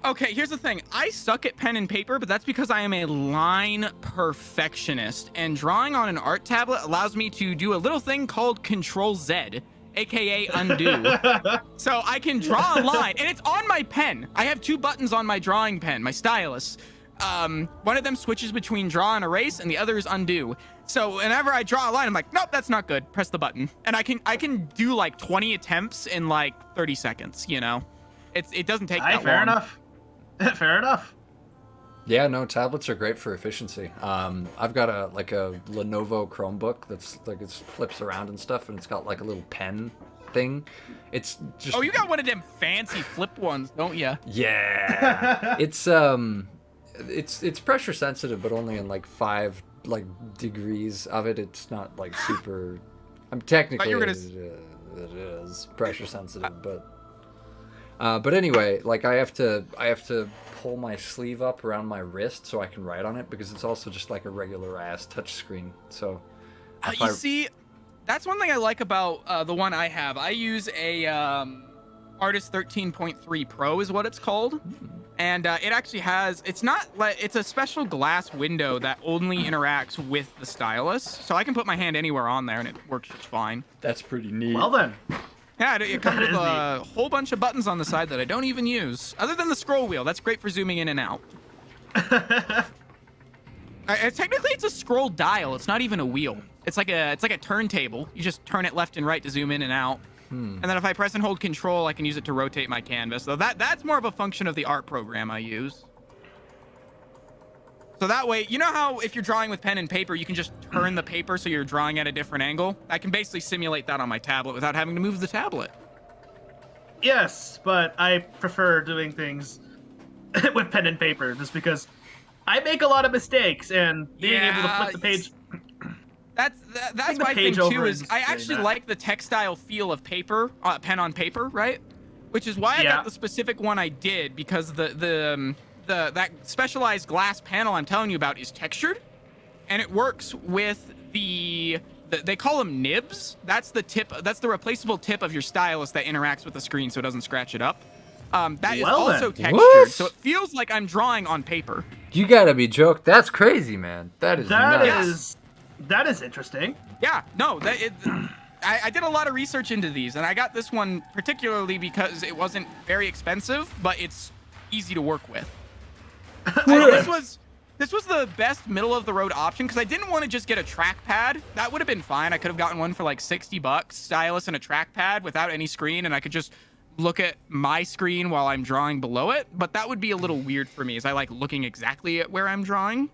C: Okay, here's the thing. I suck at pen and paper, but that's because I am a line perfectionist. And drawing on an art tablet allows me to do a little thing called Control Z, aka undo. So I can draw a line, and it's on my pen. I have 2 buttons on my drawing pen, my stylus. One of them switches between draw and erase, and the other is undo. So whenever I draw a line, I'm like, nope, that's not good. Press the button, and I can do like 20 attempts in like 30 seconds. You know, it doesn't take that
B: Fair
C: long.
B: enough. Fair enough.
A: Yeah, no, tablets are great for efficiency. I've got a Lenovo Chromebook that's like it flips around and stuff, and it's got like a little pen thing. It's just
C: Oh, you got one of them fancy flip ones, don't you?
A: yeah. It's pressure sensitive, but only in like 5 degrees of it. It's not like super. I'm technically
C: you were gonna
A: it is pressure sensitive, but anyway, like I have to pull my sleeve up around my wrist so I can write on it because it's also just like a regular ass touch screen. So
C: You see, that's one thing I like about the one I have. I use a Artist 13.3 Pro is what it's called. And it actually has, it's a special glass window that only interacts with the stylus. So I can put my hand anywhere on there and it works just fine.
A: that's pretty neat.
B: Well then.
C: Yeah, it comes
B: That
C: with
B: is
C: a whole bunch of buttons on the side that I don't even use. Other than the scroll wheel, that's great for zooming in and out. Technically, it's a scroll dial. It's not even a wheel. It's like a turntable. You just turn it left and right to zoom in and out. And then if I press and hold control, I can use it to rotate my canvas. So that's more of a function of the art program I use. So that way, you know how if you're drawing with pen and paper, you can just turn the paper so you're drawing at a different angle? I can basically simulate that on my tablet without having to move the tablet.
B: Yes, but I prefer doing things with pen and paper just because I make a lot of mistakes and being able to flip the page.
C: That's
B: the
C: my thing
B: page
C: too.
B: over
C: Is
B: and
C: I
B: doing
C: actually
B: that.
C: like the textile feel of paper, pen on paper, right? Which is why I
B: Yeah.
C: got the specific one I did because that specialized glass panel I'm telling you about is textured, and it works with they call them nibs. That's the tip. That's the replaceable tip of your stylus that interacts with the screen so it doesn't scratch it up. That is
B: Well
C: also
B: then.
C: textured,
A: What?
C: so it feels like I'm drawing on paper.
A: You gotta be joking. That's crazy, man. That is nuts.
B: That is interesting.
C: Yeah, no, I did a lot of research into these, and I got this one particularly because it wasn't very expensive, but it's easy to work with. This was the best middle of the road option because I didn't want to just get a trackpad. That would have been fine. I could have gotten one for like $60, stylus and a trackpad without any screen, and I could just look at my screen while I'm drawing below it. But that would be a little weird for me, as I like looking exactly at where I'm drawing.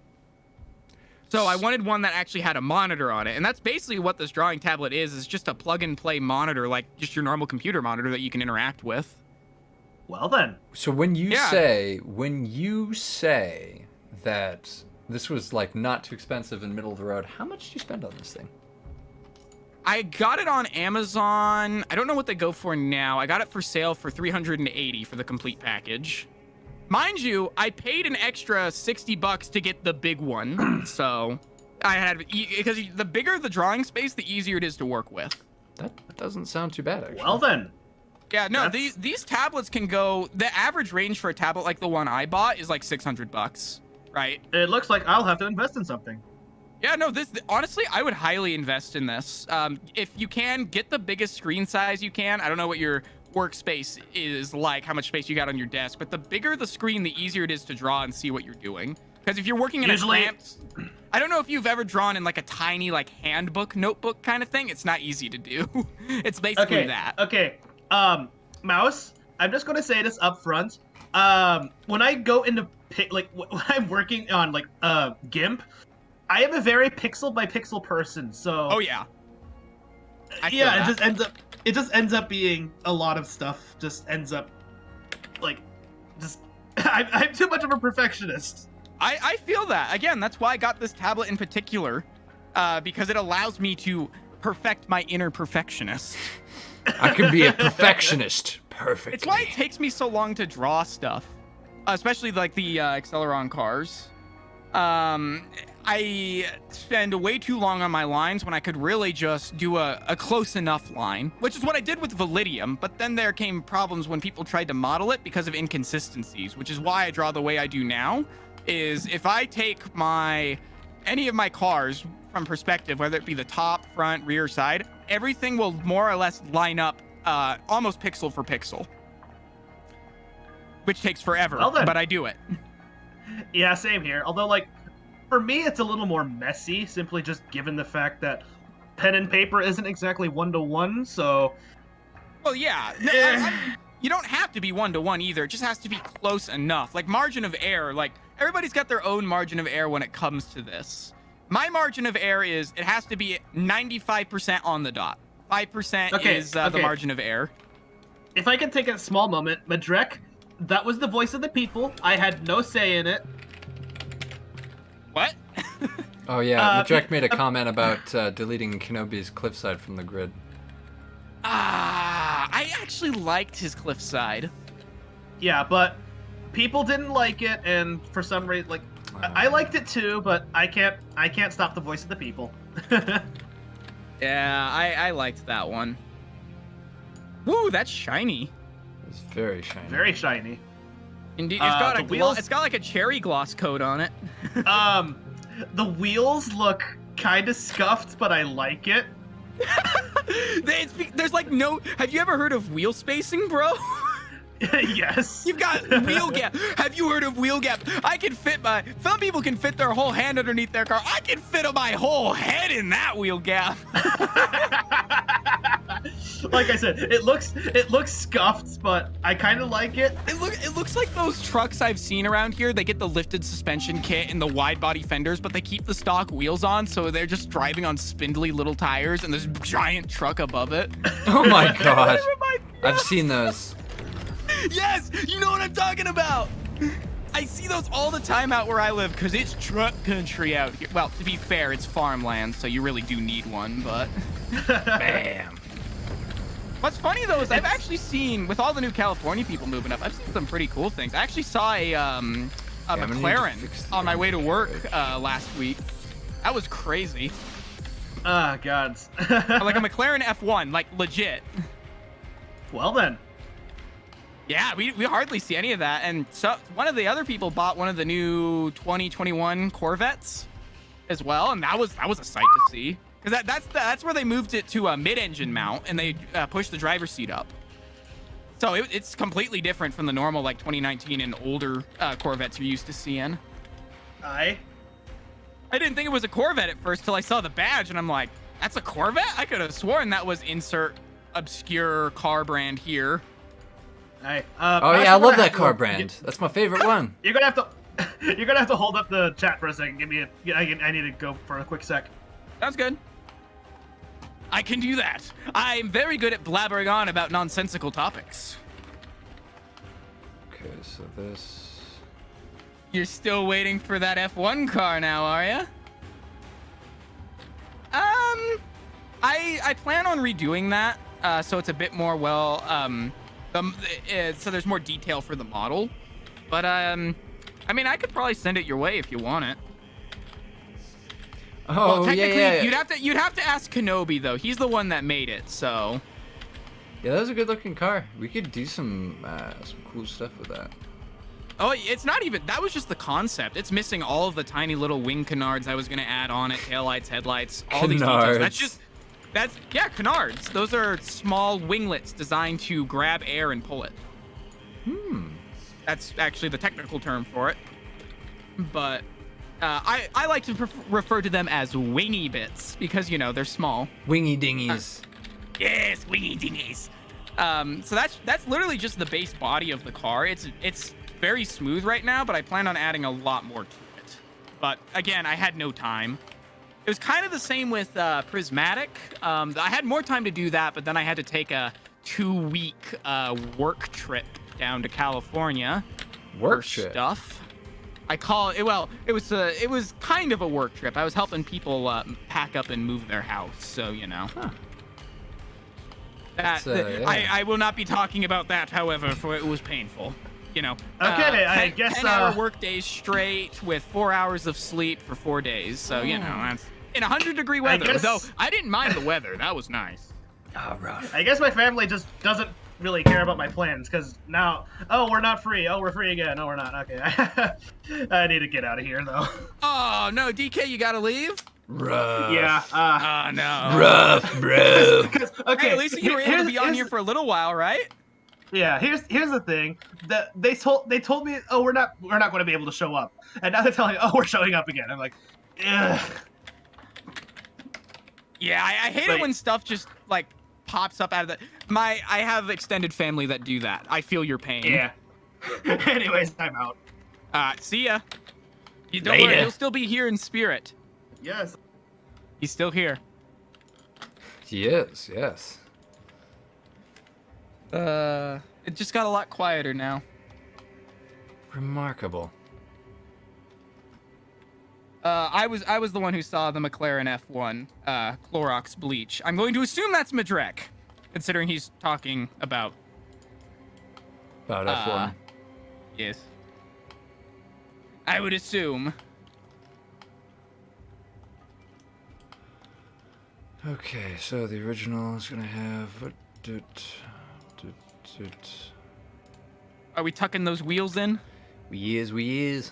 C: So I wanted one that actually had a monitor on it, and that's basically what this drawing tablet is just a plug and play monitor, like just your normal computer monitor that you can interact with.
B: Well then.
A: So when you
C: Yeah.
A: say that this was like not too expensive and middle of the road, how much did you spend on this thing?
C: I got it on Amazon. I don't know what they go for now. I got it for sale for $380 for the complete package. Mind you, I paid an extra $60 to get the big one. So I had, because the bigger the drawing space, the easier it is to work with.
A: That doesn't sound too bad, actually.
B: Well then.
C: Yeah, no,
B: That's-
C: these tablets can go, the average range for a tablet like the one I bought is like $600, right?
B: It looks like I'll have to invest in something.
C: Yeah, no, honestly, I would highly invest in this. If you can, get the biggest screen size you can. I don't know what your workspace is like, how much space you got on your desk, but the bigger the screen, the easier it is to draw and see what you're doing. Because if you're working in
B: Usually-
C: a cramped, I don't know if you've ever drawn in like a tiny like handbook, notebook kind of thing. It's not easy to do. It's basically that.
B: Okay. Mouse, I'm just gonna say this up front. When I go into when I'm working on GIMP, I am a very pixel by pixel person. So
C: Oh yeah.
B: yeah, it just ends up being a lot of stuff. Just ends up I'm too much of a perfectionist.
C: I feel that. Again, that's why I got this tablet in particular, because it allows me to perfect my inner perfectionist.
A: I can be a perfectionist. Perfect.
C: It's why it takes me so long to draw stuff, especially like the Acceleron cars. I spend way too long on my lines when I could really just do a close enough line, which is what I did with Validium, but then there came problems when people tried to model it because of inconsistencies, which is why I draw the way I do now, is if I take any of my cars from perspective, whether it be the top, front, rear, side, everything will more or less line up almost pixel for pixel, which takes forever, but I do it.
B: Yeah, same here. Although, for me, it's a little more messy, simply just given the fact that pen and paper isn't exactly 1-to-1, so...
C: Well, yeah. No, you don't have to be 1-to-1 either. It just has to be close enough. Like, margin of error. Like, everybody's got their own margin of error when it comes to this. My margin of error is it has to be 95% on the dot. 5% is the margin of error.
B: If I can take a small moment, Madrek, that was the voice of the people. I had no say in it.
C: What?
A: Oh yeah, Madrek made a comment about deleting Kenobi's cliffside from the grid.
C: I actually liked his cliffside.
B: Yeah, but people didn't like it, and for some reason, I liked it too, but I can't stop the voice of the people.
C: Yeah, I liked that one. Ooh, that's shiny.
A: It's very shiny.
B: Very shiny.
C: Indeed, it's got like a cherry gloss coat on it.
B: The wheels look kind of scuffed, but I like it.
C: There's like no. Have you ever heard of wheel spacing, bro?
B: Yes.
C: You've got wheel gap. Have you heard of wheel gap? Some people can fit their whole hand underneath their car. I can fit my whole head in that wheel gap.
B: Like I said, it looks scuffed, but I kind of like it.
C: It looks like those trucks I've seen around here. They get the lifted suspension kit and the wide body fenders, but they keep the stock wheels on, so they're just driving on spindly little tires and this giant truck above it.
A: Oh my god. I've seen those.
C: Yes, you know what I'm talking about. I see those all the time out where I live because it's truck country out here. Well, to be fair, it's farmland, so you really do need one, but...
A: Bam.
C: What's funny, though, is I've actually seen, with all the new California people moving up, I've seen some pretty cool things. I actually saw a McLaren on my way to work last week. That was crazy.
B: Ah, God.
C: Like a McLaren F1, like legit.
B: Well, then.
C: Yeah, we hardly see any of that. And so one of the other people bought one of the new 2021 Corvettes as well, and that was a sight to see. Because that's where they moved it to a mid-engine mount, and they pushed the driver's seat up. So it's completely different from the normal, like, 2019 and older Corvettes you're used to seeing.
B: I
C: didn't think it was a Corvette at first till I saw the badge, and I'm like, that's a Corvette? I could have sworn that was insert obscure car brand here.
A: Oh yeah, I love that car brand. That's my favorite one.
B: You're gonna have to hold up the chat for a second. I need to go for a quick sec.
C: Sounds good. I can do that. I'm very good at blabbering on about nonsensical topics.
A: Okay, so this...
C: You're still waiting for that F1 car now, are you? I plan on redoing that, so it's a bit more so there's more detail for the model. But I mean, I could probably send it your way if you want it.
A: Oh,
C: well, technically,
A: yeah.
C: You'd have to ask Kenobi though. He's the one that made it, so.
A: Yeah, that was a good-looking car. We could do some cool stuff with that.
C: Oh, it's not even. That was just the concept. It's missing all of the tiny little wing canards I was gonna add on it, taillights, headlights, all these details. Yeah, canards. Those are small winglets designed to grab air and pull it. That's actually the technical term for it. But I like to refer to them as wingy bits because, you know, they're small.
A: Wingy dingies.
D: Yes, wingy dingies.
C: So that's literally just the base body of the car. It's very smooth right now, but I plan on adding a lot more to it. But again, I had no time. It was kind of the same with Prismatic. I had more time to do that, but then I had to take a 2-week work trip down to California.
A: Work
C: for
A: trip?
C: Stuff. I call it. Well, it was kind of a work trip. I was helping people pack up and move their house. So you know.
A: Huh.
C: Yeah. I will not be talking about that, however, for it was painful. You know.
B: Okay, I guess
C: 10-hour work days straight with 4 hours of sleep for 4 days. So you know that's in 100-degree weather. Though I didn't mind the weather. That was nice.
A: Oh, rough.
B: I guess my family just doesn't really care about my plans because now, oh, we're not free. Oh, we're free again. No, we're not. Okay. I need to get out of here though.
C: Oh no, DK, you gotta leave.
A: Rough.
B: Yeah.
C: Oh no.
A: Rough, bro.
B: Okay.
C: Hey, at least you were able to be on here for a little while, right?
B: Yeah. Here's the thing. They told me, oh, we're not going to be able to show up, and now they're telling me, oh, we're showing up again. I'm like, ugh.
C: Yeah, I hate it when stuff just like pops up out of the. I have extended family that do that. I feel your pain.
B: Yeah. Anyways, I'm out.
C: See ya. You don't worry, he'll still be here in spirit.
B: Yes.
C: He's still here.
A: He is, yes.
C: It just got a lot quieter now.
A: Remarkable.
C: I was the one who saw the McLaren F1 Clorox bleach. I'm going to assume that's Madrek, considering he's talking about
A: F1.
C: Yes. I would assume.
A: Okay, so the original is gonna have.
C: Are we tucking those wheels in?
A: We is.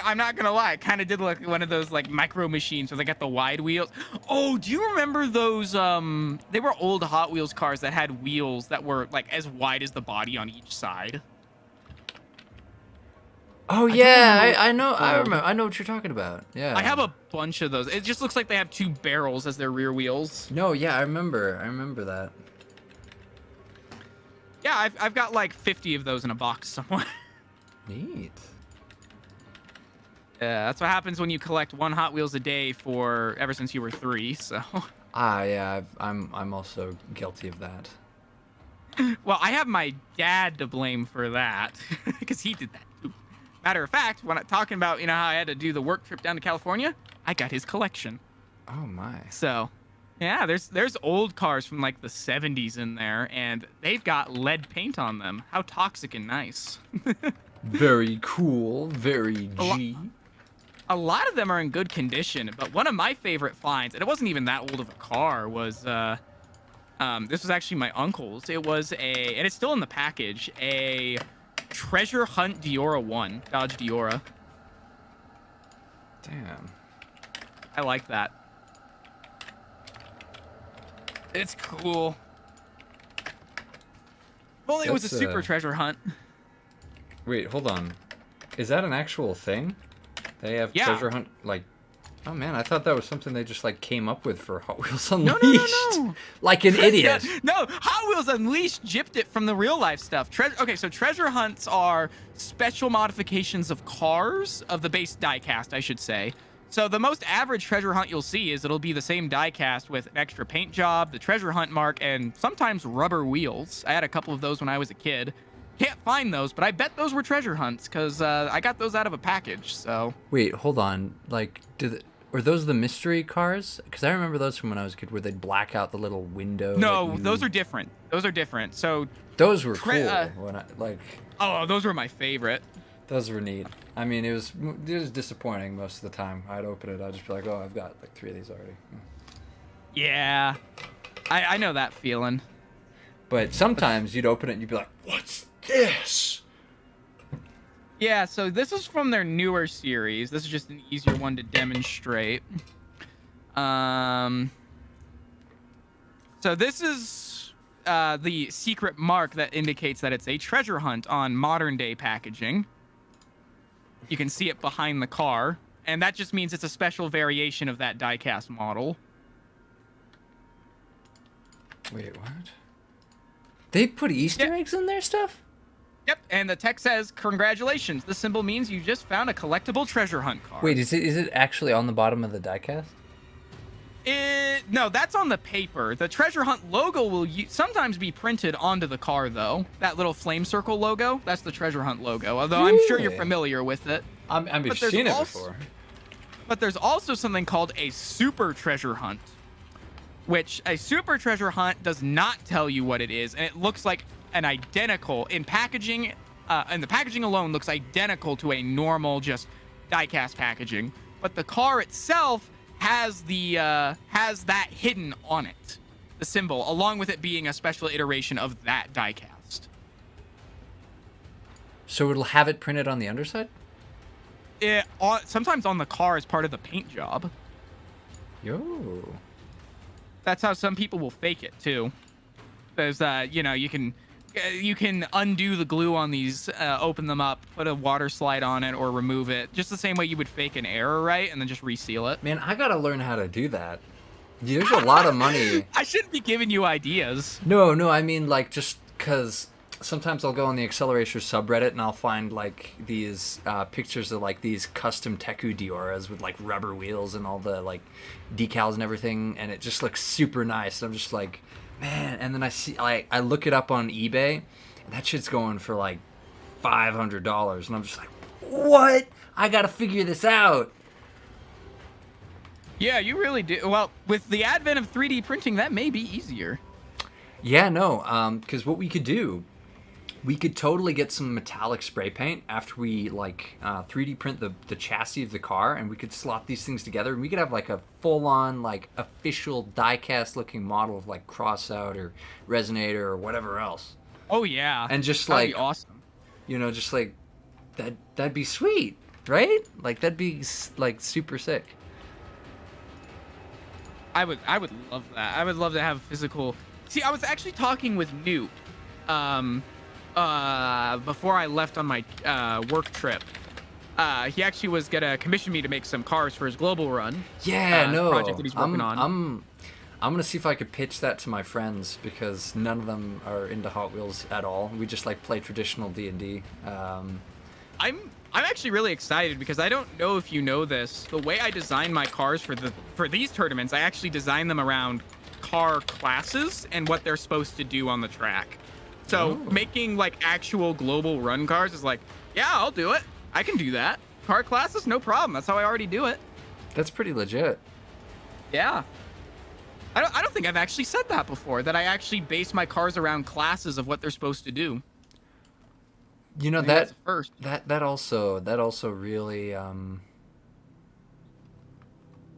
C: I'm not gonna lie, it kind of did look like one of those like micro machines where they got the wide wheels. Oh, do you remember those? They were old Hot Wheels cars that had wheels that were like as wide as the body on each side.
A: Oh yeah, I know. I remember. I know what you're talking about. Yeah.
C: I have a bunch of those. It just looks like they have 2 barrels as their rear wheels.
A: No, yeah, I remember that.
C: Yeah, I've got like 50 of those in a box somewhere.
A: Neat.
C: Yeah, that's what happens when you collect 1 Hot Wheels a day for ever since you were 3. So.
A: Yeah, I'm also guilty of that.
C: Well, I have my dad to blame for that because he did that too. Matter of fact, when I'm talking about how I had to do the work trip down to California, I got his collection.
A: Oh my.
C: So, yeah, there's old cars from like the 70s in there, and they've got lead paint on them. How toxic and nice.
A: Very cool. Very G.
C: A lot of them are in good condition, but one of my favorite finds, and it wasn't even that old of a car, was this was actually my uncle's. It was and it's still in the package, a Treasure Hunt Diora 1, Dodge Diora.
A: Damn.
C: I like that. It's cool. If only it was a super treasure hunt.
A: Wait, hold on. Is that an actual thing? They have treasure hunt, like... Oh man, I thought that was something they just like came up with for Hot Wheels Unleashed.
C: No.
A: Like an idiot.
C: No, Hot Wheels Unleashed gypped it from the real life stuff. Okay, so treasure hunts are special modifications of cars, of the base diecast, I should say. So the most average treasure hunt you'll see is it'll be the same diecast with an extra paint job, the treasure hunt mark, and sometimes rubber wheels. I had a couple of those when I was a kid. Can't find those, but I bet those were treasure hunts because I got those out of a package. So
A: wait, hold on. Like, were those the mystery cars? Because I remember those from when I was a kid, where they'd black out the little window.
C: No, those are different. Those are different. So
A: those were cool. When
C: oh, those were my favorite.
A: Those were neat. I mean, it was disappointing most of the time. I'd open it, I'd just be like, oh, I've got like 3 of these already.
C: Yeah, I know that feeling.
A: But sometimes you'd open it and you'd be like, what's this?
C: Yeah, so this is from their newer series. This is just an easier one to demonstrate. So this is the secret mark that indicates that it's a treasure hunt on modern day packaging. You can see it behind the car, and that just means it's a special variation of that diecast model.
A: Wait, what? They put Easter
C: Yeah.
A: eggs in their stuff?
C: Yep, and the text says, "Congratulations! This symbol means you just found a collectible treasure hunt card."
A: Wait, is it actually on the bottom of the diecast?
C: No, that's on the paper. The treasure hunt logo will sometimes be printed onto the car, though. That little flame circle logo, that's the treasure hunt logo. Although I'm sure you're
A: Really?
C: familiar with it.
A: I've
C: But there's
A: seen it
C: also-
A: before.
C: But there's also something called a super treasure hunt, which a super treasure hunt does not tell you what it is, and it looks like an identical in packaging, and the packaging alone looks identical to a normal just diecast packaging. But the car itself has that hidden on it, the symbol, along with it being a special iteration of that diecast.
A: So it'll have it printed on the underside?
C: Sometimes on the car as part of the paint job.
A: Yo.
C: That's how some people will fake it too. There's you can undo the glue on these, open them up, put a water slide on it, or remove it, just the same way you would fake an error, right? And then just reseal it.
A: Man, I gotta learn how to do that. There's a lot of money.
C: I shouldn't be giving you ideas.
A: No, I mean, like, just because sometimes I'll go on the Acceleration subreddit and I'll find, like, these pictures of, like, these custom Teku Dioras with, like, rubber wheels and all the, like, decals and everything, and it just looks super nice. And I'm just like, man, and then I look it up on eBay, and that shit's going for, like, $500, and I'm just like, what? I gotta figure this out.
C: Yeah, you really do. Well, with the advent of 3D printing, that may be easier.
A: Yeah, no, because what we could do, we could totally get some metallic spray paint after we, like, 3D print the chassis of the car, and we could slot these things together, and we could have, like, a full-on, like, official die-cast-looking model of, like, Crossout or Resonator or whatever else.
C: Oh yeah,
A: And just,
C: that'd
A: like,
C: be awesome.
A: you know, just, like, that'd be sweet, right? Like, that'd be, like, super sick.
C: I would love that. I would love to have physical. See, I was actually talking with Newt, before I left on my work trip. He actually was gonna commission me to make some cars for his global run.
A: Yeah, no.
C: Project that he's working on.
A: I'm gonna see if I could pitch that to my friends because none of them are into Hot Wheels at all. We just like play traditional D&D.
C: I'm actually really excited because I don't know if you know this. The way I design my cars for these tournaments, I actually design them around car classes and what they're supposed to do on the track. So making like actual global run cars is like, yeah, I'll do it. I can do that. Car classes, no problem. That's how I already do it.
A: That's pretty legit.
C: Yeah. I don't think I've actually said that before, that I actually base my cars around classes of what they're supposed to do.
A: You know,
C: I think that's a first.
A: that also really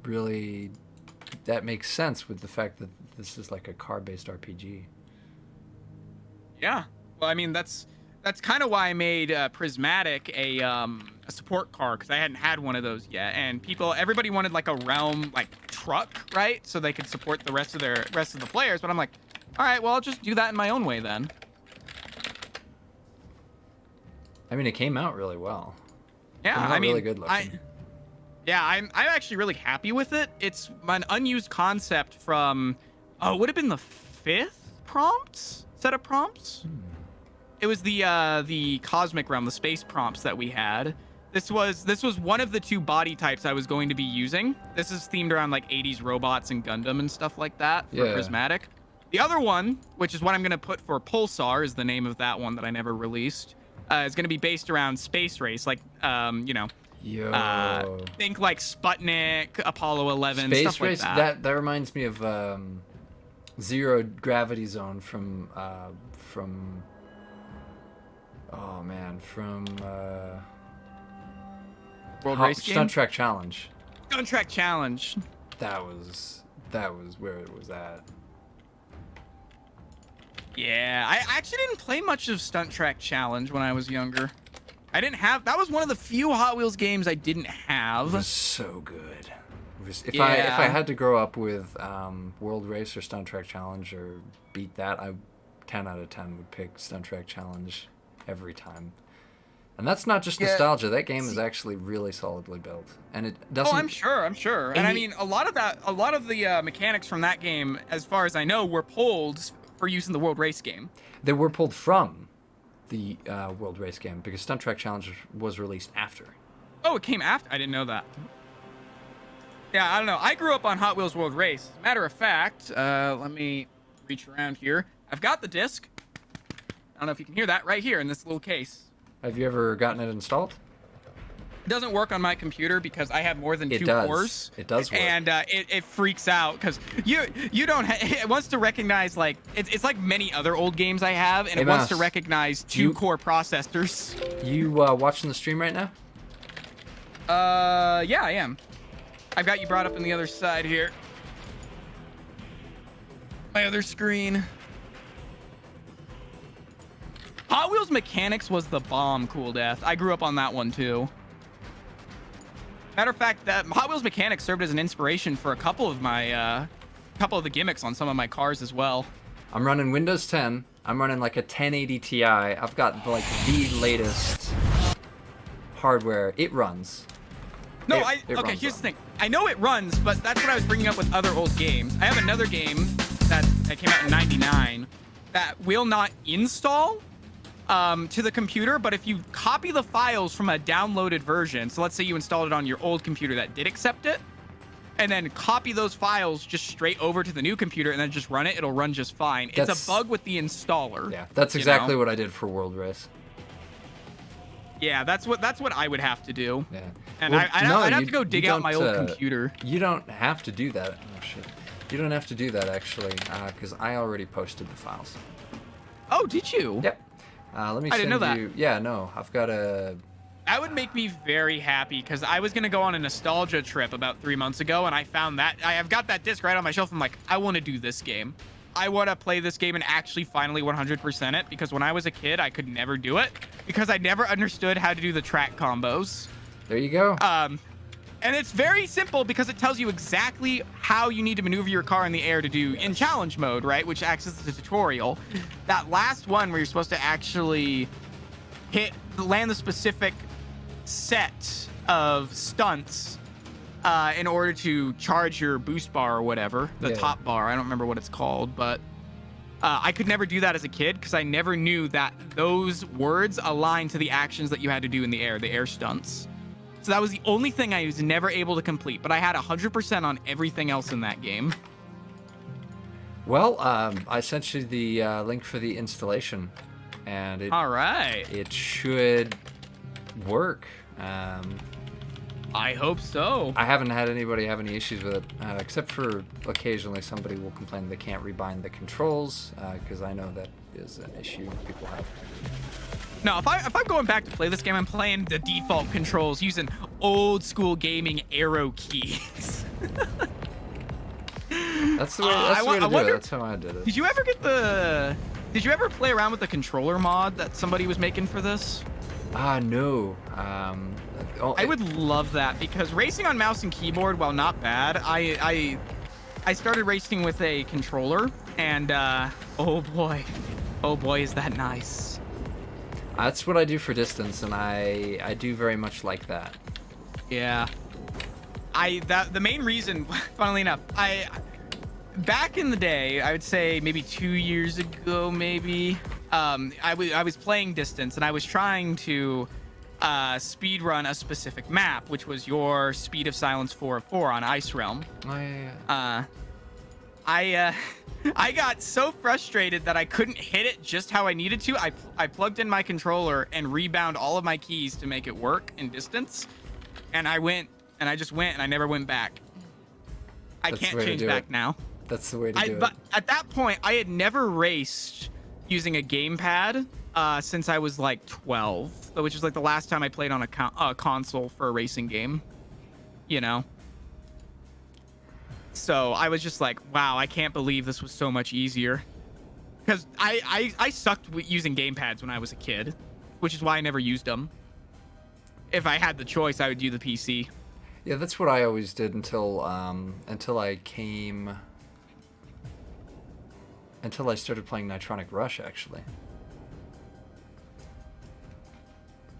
A: really that makes sense with the fact that this is like a car-based RPG.
C: Yeah. Well, I mean, that's kind of why I made Prismatic a support car, because I hadn't had one of those yet, and everybody wanted like a Realm like truck, right? So they could support the rest of the players. But I'm like, all right, well, I'll just do that in my own way then.
A: I mean, it came out really well.
C: Yeah,
A: Came out
C: I mean,
A: really good looking.
C: I'm actually really happy with it. It's an unused concept from, would have been the 5th set of prompts. It was the Cosmic Realm, the space prompts that we had. This was one of the 2 body types I was going to be using. This is themed around like 80s robots and Gundam and stuff like that for Prismatic. The other one, which is what I'm going to put for Pulsar, is the name of that one that I never released. Is going to be based around space race, like
A: Yo.
C: think like Sputnik, Apollo 11,
A: Space
C: stuff
A: Race.
C: like that.
A: That reminds me of Zero Gravity Zone from oh man, from
C: World Race Game.
A: Stunt Track Challenge.
C: Stunt Track Challenge.
A: That was where it was at.
C: Yeah, I actually didn't play much of Stunt Track Challenge when I was younger. That was one of the few Hot Wheels games I didn't have.
A: It was so good. If I had to grow up with World Race or Stunt Track Challenge or beat that, 10 out of 10 would pick Stunt Track Challenge every time. And that's not just nostalgia. That game is actually really solidly built, and it doesn't.
C: Oh, I'm sure. And I mean, a lot of the mechanics from that game, as far as I know, were pulled for use in the World Race game.
A: They were pulled from the World Race game because Stunt Track Challenge was released after.
C: Oh, it came after? I didn't know that. Yeah, I don't know. I grew up on Hot Wheels World Race. As a matter of fact, let me reach around here. I've got the disc. I don't know if you can hear that right here in this little case.
A: Have you ever gotten it installed?
C: It doesn't work on my computer because I have more than two cores.
A: It does work.
C: And it freaks out because you don't. It wants to recognize like it's like many other old games I have, and
A: Hey,
C: it wants
A: Mouse,
C: to recognize two core processors.
A: You watching the stream right now?
C: Yeah, I am. I've got you brought up on the other side here. My other screen. Hot Wheels Mechanics was the bomb, Cool Death. I grew up on that one too. Matter of fact, that Hot Wheels Mechanics served as an inspiration for a couple of my, couple of the gimmicks on some of my cars as well.
A: I'm running Windows 10. I'm running like a 1080 Ti. I've got like the latest hardware. It runs.
C: No,
A: It
C: okay,
A: runs
C: here's the
A: on.
C: thing. I know it runs, but that's what I was bringing up with other old games. I have another game that came out in '99 that will not install to the computer, but if you copy the files from a downloaded version, so let's say you installed it on your old computer that did accept it, and then copy those files just straight over to the new computer and then just run it, it'll run just fine. It's a bug with the installer.
A: Yeah, that's exactly what I did for World Race.
C: Yeah, that's what I would have to do.
A: Yeah.
C: And
A: Well,
C: I'd
A: no,
C: have
A: you-
C: to go dig
A: you
C: out my
A: don't,
C: old computer.
A: You don't have to do that. Oh shit. You don't have to do that actually, because I already posted the files.
C: Oh, did you?
A: Yep. Let me
C: I
A: send
C: didn't know that.
A: you. Yeah, no, I've got a.
C: That would make me very happy because I was gonna go on a nostalgia trip about 3 months ago, and I found that I've got that disc right on my shelf. I'm like, I want to do this game. I want to play this game and actually finally 100% it, because when I was a kid, I could never do it because I never understood how to do the track combos.
A: There you go.
C: And it's very simple because it tells you exactly how you need to maneuver your car in the air to do in challenge mode, right? Which acts as the tutorial. That last one where you're supposed to actually land the specific set of stunts in order to charge your boost bar or whatever, the
A: Yeah.
C: top bar. I don't remember what it's called, but I could never do that as a kid because I never knew that those words aligned to the actions that you had to do in the air stunts. So that was the only thing I was never able to complete, but I had 100% on everything else in that game.
A: Well, I sent you the link for the installation, and
C: All right.
A: it should work.
C: I hope so.
A: I haven't had anybody have any issues with it, except for occasionally somebody will complain they can't rebind the controls, because I know that is an issue people have.
C: No, if I'm going back to play this game, I'm playing the default controls using old school gaming arrow keys.
A: That's the way,
C: I
A: to do
C: wonder-
A: it. That's how I did it.
C: Did you ever play around with the controller mod that somebody was making for this?
A: No.
C: I would love that because racing on mouse and keyboard, while not bad, I started racing with a controller, and oh boy, is that nice.
A: That's what I do for distance, and I do very much like that.
C: Yeah. The main reason, funnily enough, back in the day, I would say maybe 2 years ago, maybe, I was playing distance, and I was trying to speed run a specific map, which was your Speed of Silence 404 on Ice Realm.
A: Oh, yeah.
C: I got so frustrated that I couldn't hit it just how I needed to. I plugged in my controller and rebound all of my keys to make it work in distance. And I just went and I never went back. I
A: That's the
C: can't
A: way to
C: change
A: do
C: back
A: it.
C: now.
A: That's the way to do
C: But
A: it.
C: at that point, I had never raced using a gamepad since I was like 12, which is like the last time I played on a console for a racing game, you know? So I was just like, wow, I can't believe this was so much easier. Because I sucked with using gamepads when I was a kid, which is why I never used them. If I had the choice, I would do the PC.
A: Yeah, that's what I always did until I started playing Nitronic Rush, actually.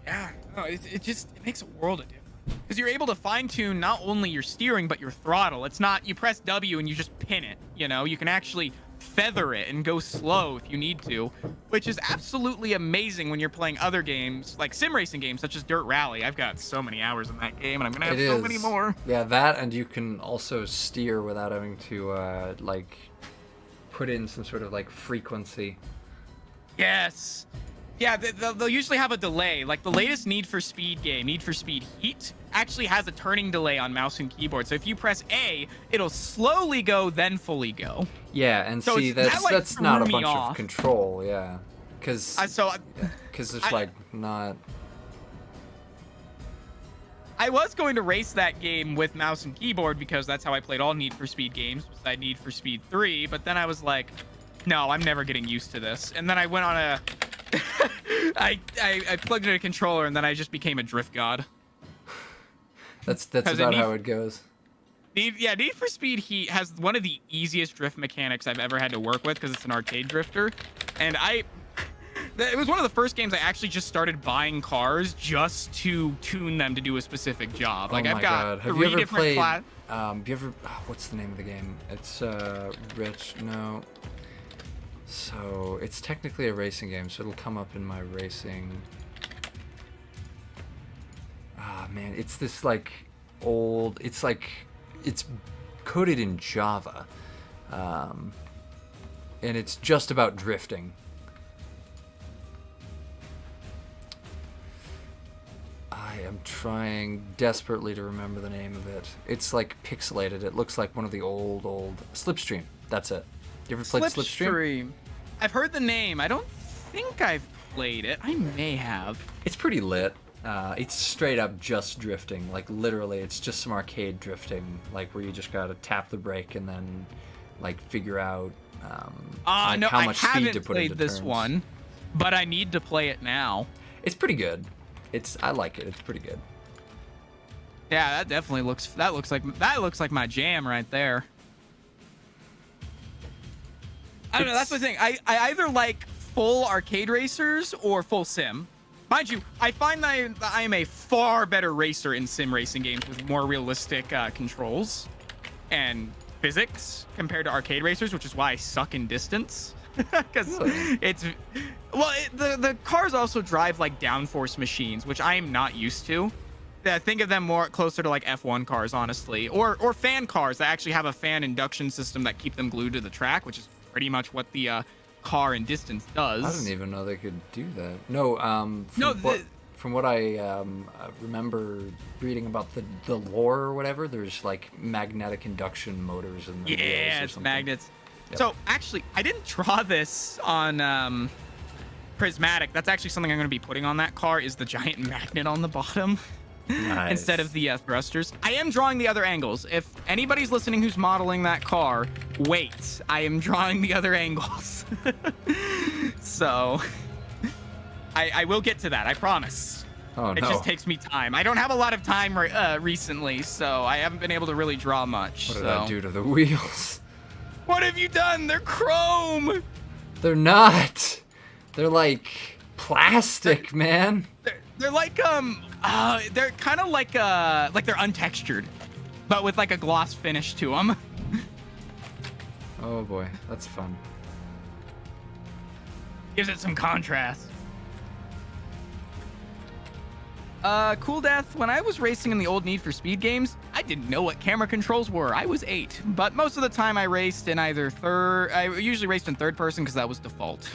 C: Yeah, no, it makes a world of difference. Because you're able to fine tune not only your steering, but your throttle. It's not, you press W and you just pin it, you know? You can actually feather it and go slow if you need to, which is absolutely amazing when you're playing other games like sim racing games such as Dirt Rally. I've got so many hours in that game, and I'm gonna have so many more.
A: Yeah, that, and you can also steer without having to like put in some sort of like frequency.
C: Yes. Yeah, they'll usually have a delay. Like the latest Need for Speed game, Need for Speed Heat, actually has a turning delay on mouse and keyboard. So if you press A, it'll slowly go, then fully go.
A: Yeah, and
C: So
A: see,
C: that, like,
A: that's not a
C: threw me
A: bunch
C: off.
A: of control, yeah. Because it's like not...
C: I was going to race that game with mouse and keyboard because that's how I played all Need for Speed games, besides Need for Speed 3, but then I was like, no, I'm never getting used to this. And then I went on a... I plugged in a controller, and then I just became a drift god.
A: That's about how it goes.
C: Need for Speed Heat has one of the easiest drift mechanics I've ever had to work with because it's an arcade drifter. And it was one of the first games I actually just started buying cars just to tune them to do a specific job. Like, I've got three different classes.
A: Have you ever... what's the name of the game? It's Rich... No... So, it's technically a racing game, so it'll come up in my racing... Ah, man, it's this, like, old... It's, like... It's coded in Java. And it's just about drifting. I am trying desperately to remember the name of it. It's, like, pixelated. It looks like one of the old... Slipstream. That's it. You ever played Slipstream?
C: I've heard the name. I don't think I've played it. I may have.
A: It's pretty lit. It's straight up just drifting. Like, literally, it's just some arcade drifting. Like, where you just gotta tap the brake and then, like, figure out like,
C: no,
A: how much speed to put into turns.
C: I haven't played this one, but I need to play it now.
A: It's pretty good. I like it. It's pretty good.
C: Yeah, that definitely looks like my jam right there. I don't know, that's the thing. I either like full arcade racers or full sim. Mind you, I find that I am a far better racer in sim racing games with more realistic controls and physics compared to arcade racers, which is why I suck in distance. Because the cars also drive like downforce machines, which I am not used to. I think of them more closer to like F1 cars, honestly, or fan cars that actually have a fan induction system that keep them glued to the track, which is pretty much what the car in distance does.
A: I didn't even know they could do that. No, from what I remember reading about the lore or whatever, there's like magnetic induction motors in the wheels or
C: it's
A: something.
C: magnets.
A: Yep.
C: So actually, I didn't draw this on Prismatic. That's actually something I'm going to be putting on that car, is the giant magnet on the bottom.
A: Nice.
C: Instead of the thrusters. I am drawing the other angles. If anybody's listening who's modeling that car, wait. I am drawing the other angles. So, I will get to that, I promise.
A: Oh, no.
C: It just takes me time. I don't have a lot of time recently, so I haven't been able to really draw much.
A: What did I do to the wheels?
C: What have you done? They're chrome!
A: They're not. They're like plastic, man.
C: They're like they're kind of like they're untextured, but with like a gloss finish to them.
A: Oh boy, that's fun.
C: Gives it some contrast. Cool Death, when I was racing in the old Need for Speed games, I didn't know what camera controls were. I was 8, but most of the time I raced in I usually raced in third person because that was default.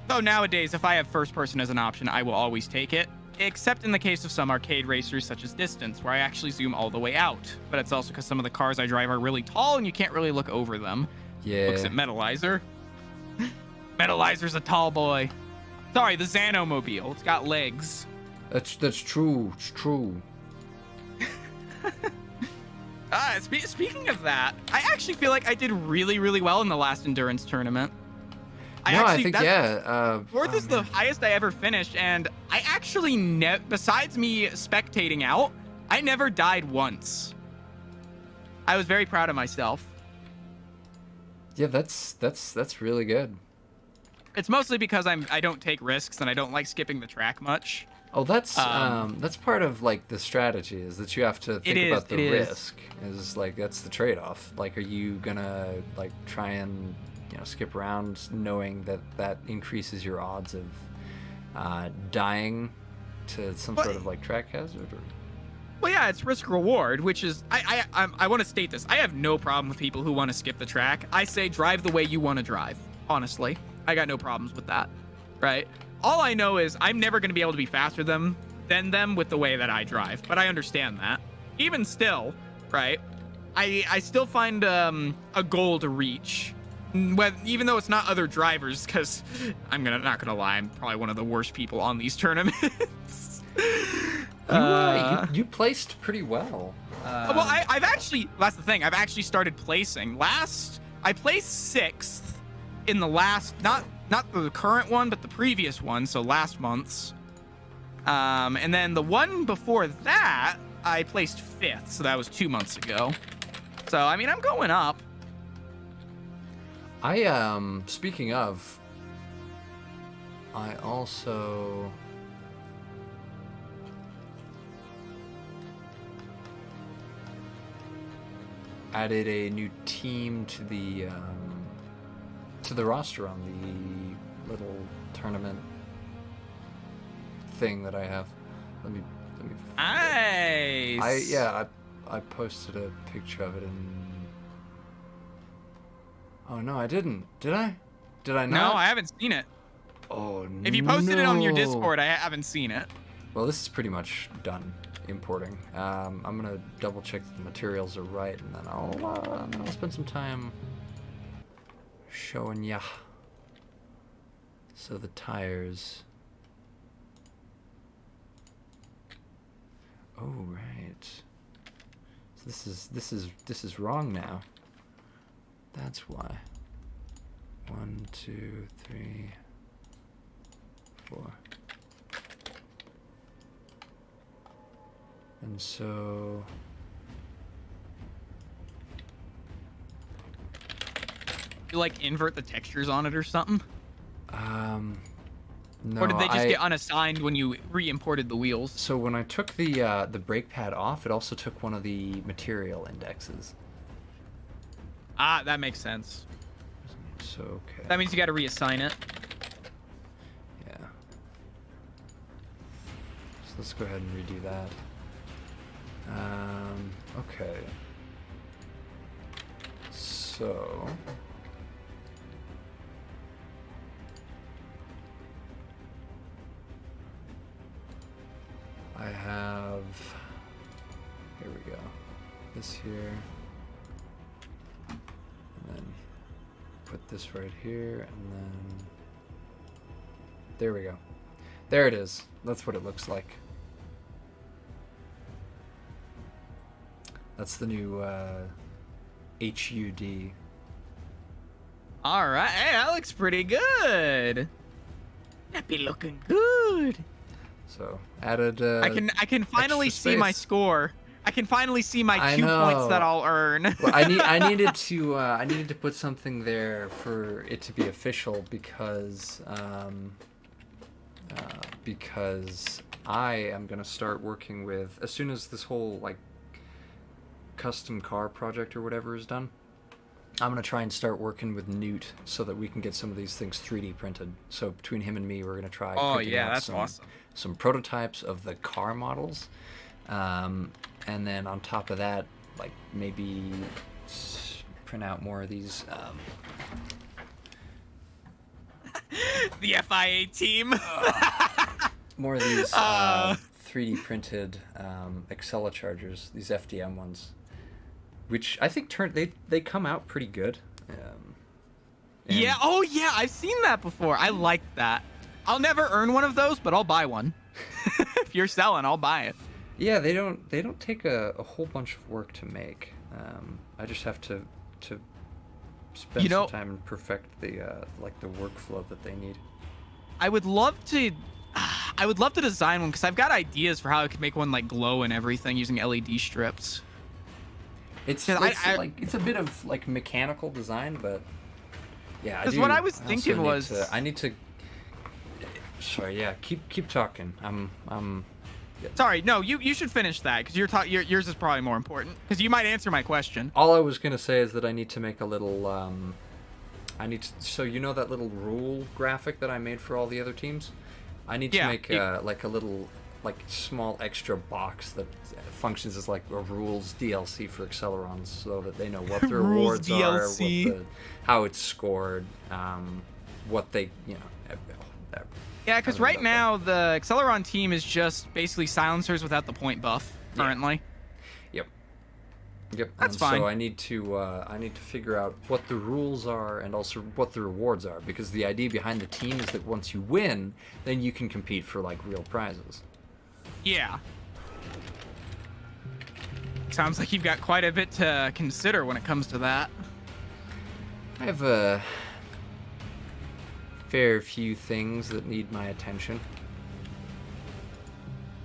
C: Though nowadays, if I have first person as an option, I will always take it, except in the case of some arcade racers such as Distance, where I actually zoom all the way out. But it's also because some of the cars I drive are really tall and you can't really look over them.
A: Yeah.
C: Looks at Metalizer. Metalizer's a tall boy. Sorry, the Xanomobile. It's got legs.
A: That's true. It's true.
C: Speaking of that, I actually feel like I did really, really well in the last endurance tournament.
A: I think
C: fourth is the highest I ever finished, and I actually besides me spectating out, I never died once. I was very proud of myself.
A: Yeah, that's really good.
C: It's mostly because I don't take risks and I don't like skipping the track much.
A: Oh, that's part of like the strategy is that you have to think about the risk. Is like that's the trade-off. Like, are you gonna like try and skip around knowing that increases your odds of dying to some sort of like track hazard? Or...
C: Well, yeah, it's risk reward, which is I want to state this. I have no problem with people who want to skip the track. I say drive the way you want to drive. Honestly, I got no problems with that. Right. All I know is I'm never going to be able to be faster than them with the way that I drive. But I understand that. Even still, right, I still find a goal to reach. Even though it's not other drivers, because not gonna lie, I'm probably one of the worst people on these tournaments.
A: You placed pretty well.
C: Well, I've actually, that's the thing, I've actually started placing. I placed 6th in the last, not the current one, but the previous one, so last month's. And then the one before that, I placed 5th, so that was 2 months ago. So, I mean, I'm going up.
A: Speaking of, I also... added a new team to the roster on the little tournament thing that I have. Let me.
C: Nice.
A: I posted a picture of it in. Oh no, I didn't. Did I? Did I not?
C: No, I haven't seen it.
A: Oh no.
C: If you posted it on your Discord, I haven't seen it.
A: Well, this is pretty much done importing. I'm gonna double check that the materials are right, and then I'll spend some time showing ya. So the tires. Oh right. So this is wrong now. That's why. 1, 2, 3, 4. And so
C: You like invert the textures on it or something?
A: no.
C: Or did they just get unassigned when you re-imported the wheels?
A: So when I took the brake pad off, it also took one of the material indexes.
C: Ah, that makes sense.
A: So okay.
C: That means you got to reassign it.
A: Yeah. So let's go ahead and redo that. Okay. So I have, here we go, this here, and then put this right here, and then there we go. There it is. That's what it looks like. That's the new HUD.
C: All right, hey, that looks pretty good. That be looking good.
A: So added.
C: I can finally see my score. I can finally see my 2 points that I'll earn.
A: Well, I needed to put something there for it to be official because I am gonna start working with, as soon as this whole like custom car project or whatever is done, I'm gonna try and start working with Newt so that we can get some of these things 3D printed. So between him and me, we're gonna try.
C: Oh yeah, that's awesome.
A: Some prototypes of the car models, and then on top of that, like maybe print out more of these.
C: The FIA team.
A: More of these 3D printed Acceleron chargers, these FDM ones, which I think they come out pretty good.
C: Yeah. Oh yeah, I've seen that before. I like that. I'll never earn one of those, but I'll buy one. If you're selling, I'll buy it.
A: Yeah, they don't take a whole bunch of work to make. I just have to spend some time and perfect the like the workflow that they need.
C: I would love to design one because I've got ideas for how I could make one like glow and everything using LED strips.
A: It's a bit of like mechanical design, but yeah.
C: Because what I was thinking was
A: I need to Sorry, yeah, keep talking. I'm
C: Sorry, no, you should finish that because yours is probably more important because you might answer my question.
A: all I was gonna say is that I need to make a little so you know that little rule graphic that I made for all the other teams? I need to make like a little small extra box that functions as like a rules DLC for Accelerons so that they know what the rewards are, how it's scored, what they,
C: Yeah, because right now the Acceleron team is just basically silencers without the point buff currently.
A: Yep.
C: That's fine.
A: So I need to figure out what the rules are and also what the rewards are, because the idea behind the team is that once you win, then you can compete for like real prizes.
C: Yeah. Sounds like you've got quite a bit to consider when it comes to that.
A: I have a fair few things that need my attention.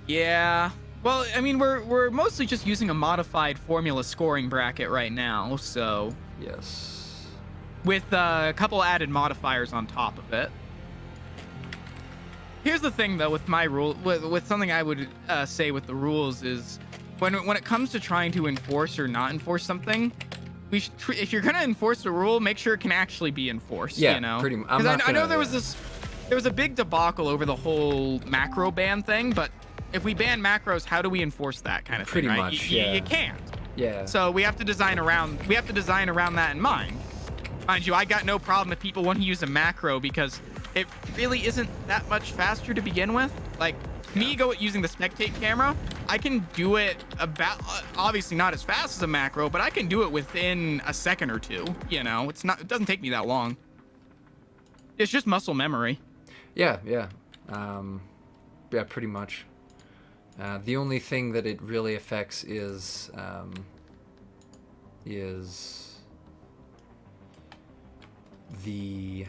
C: Yeah. Well, I mean, we're mostly just using a modified formula scoring bracket right now, so
A: Yes.
C: with a couple added modifiers on top of it. Here's the thing, though, with my rule, with something I would say with the rules is, when it comes to trying to enforce or not enforce something, if you're gonna enforce a rule, make sure it can actually be enforced.
A: Yeah,
C: you know?
A: pretty much.
C: Because I know there was a big debacle over the whole macro ban thing, but if we ban macros, how do we enforce that kind of thing?
A: Pretty
C: Right?
A: much,
C: You can't.
A: Yeah.
C: So we have to design around that in mind. Mind you, I got no problem if people want to use a macro because it really isn't that much faster to begin with. Like me using the spectate camera, I can do it about obviously not as fast as a macro, but I can do it within a second or two. You know, it doesn't take me that long. It's just muscle memory.
A: Yeah, pretty much. The only thing that it really affects is the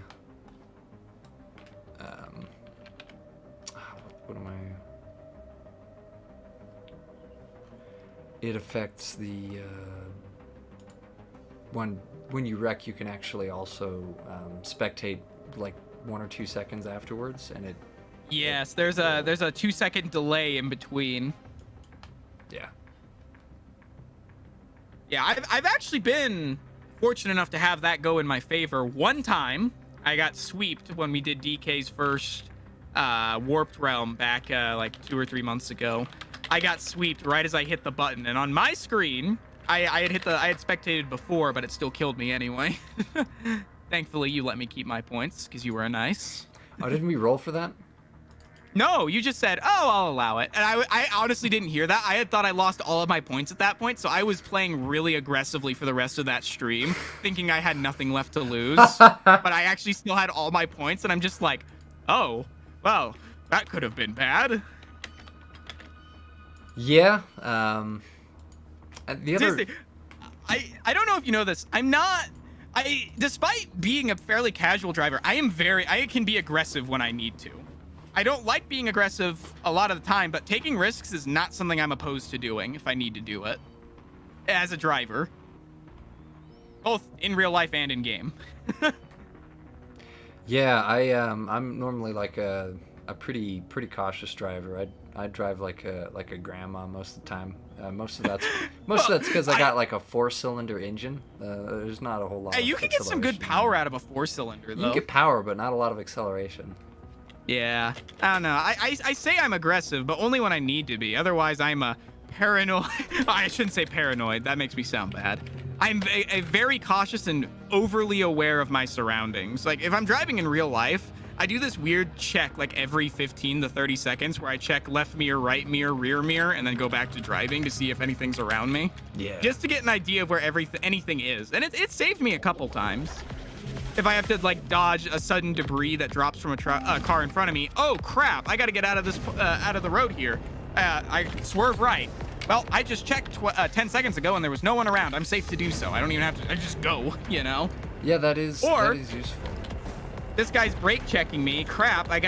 A: what am I? It affects the when you wreck, you can actually also spectate like 1 or 2 seconds afterwards, and it.
C: Yes, there's a 2-second delay in between.
A: Yeah.
C: Yeah, I've actually been fortunate enough to have that go in my favor. One time, I got sweeped when we did DK's first Warped Realm back like 2 or 3 months ago. I got sweeped right as I hit the button, and on my screen, I had spectated before, but it still killed me anyway. Thankfully, you let me keep my points because you were nice.
A: Oh, didn't we roll for that?
C: No, you just said, "Oh, I'll allow it," and I honestly didn't hear that. I had thought I lost all of my points at that point, so I was playing really aggressively for the rest of that stream, thinking I had nothing left to lose. But I actually still had all my points, and I'm just like, "Oh, well, that could have been bad."
A: Yeah. The other.
C: Seriously, I don't know if you know this. Despite being a fairly casual driver, I can be aggressive when I need to. I don't like being aggressive a lot of the time, but taking risks is not something I'm opposed to doing if I need to do it as a driver, both in real life and in game.
A: Yeah, I'm normally like a pretty cautious driver. I drive like a grandma most of the time. Most of that's because I got like a 4-cylinder engine. There's not a whole lot.
C: Hey, you can get some good power out of a 4-cylinder though.
A: You can get power, but not a lot of acceleration.
C: Yeah, I don't know. I say I'm aggressive, but only when I need to be. Otherwise, I'm a paranoid. I shouldn't say paranoid. That makes me sound bad. I'm a very cautious and overly aware of my surroundings. Like, if I'm driving in real life, I do this weird check like every 15 to 30 seconds where I check left mirror, right mirror, rear mirror, and then go back to driving to see if anything's around me.
A: Yeah.
C: Just to get an idea of where anything is. And it saved me a couple times. If I have to like dodge a sudden debris that drops from a car in front of me, oh crap! I got to get out of this out of the road here. I swerve right. Well, I just checked 10 seconds ago and there was no one around. I'm safe to do so. I don't even have to. I just go. You know.
A: Yeah, that is useful.
C: This guy's brake checking me. Crap! I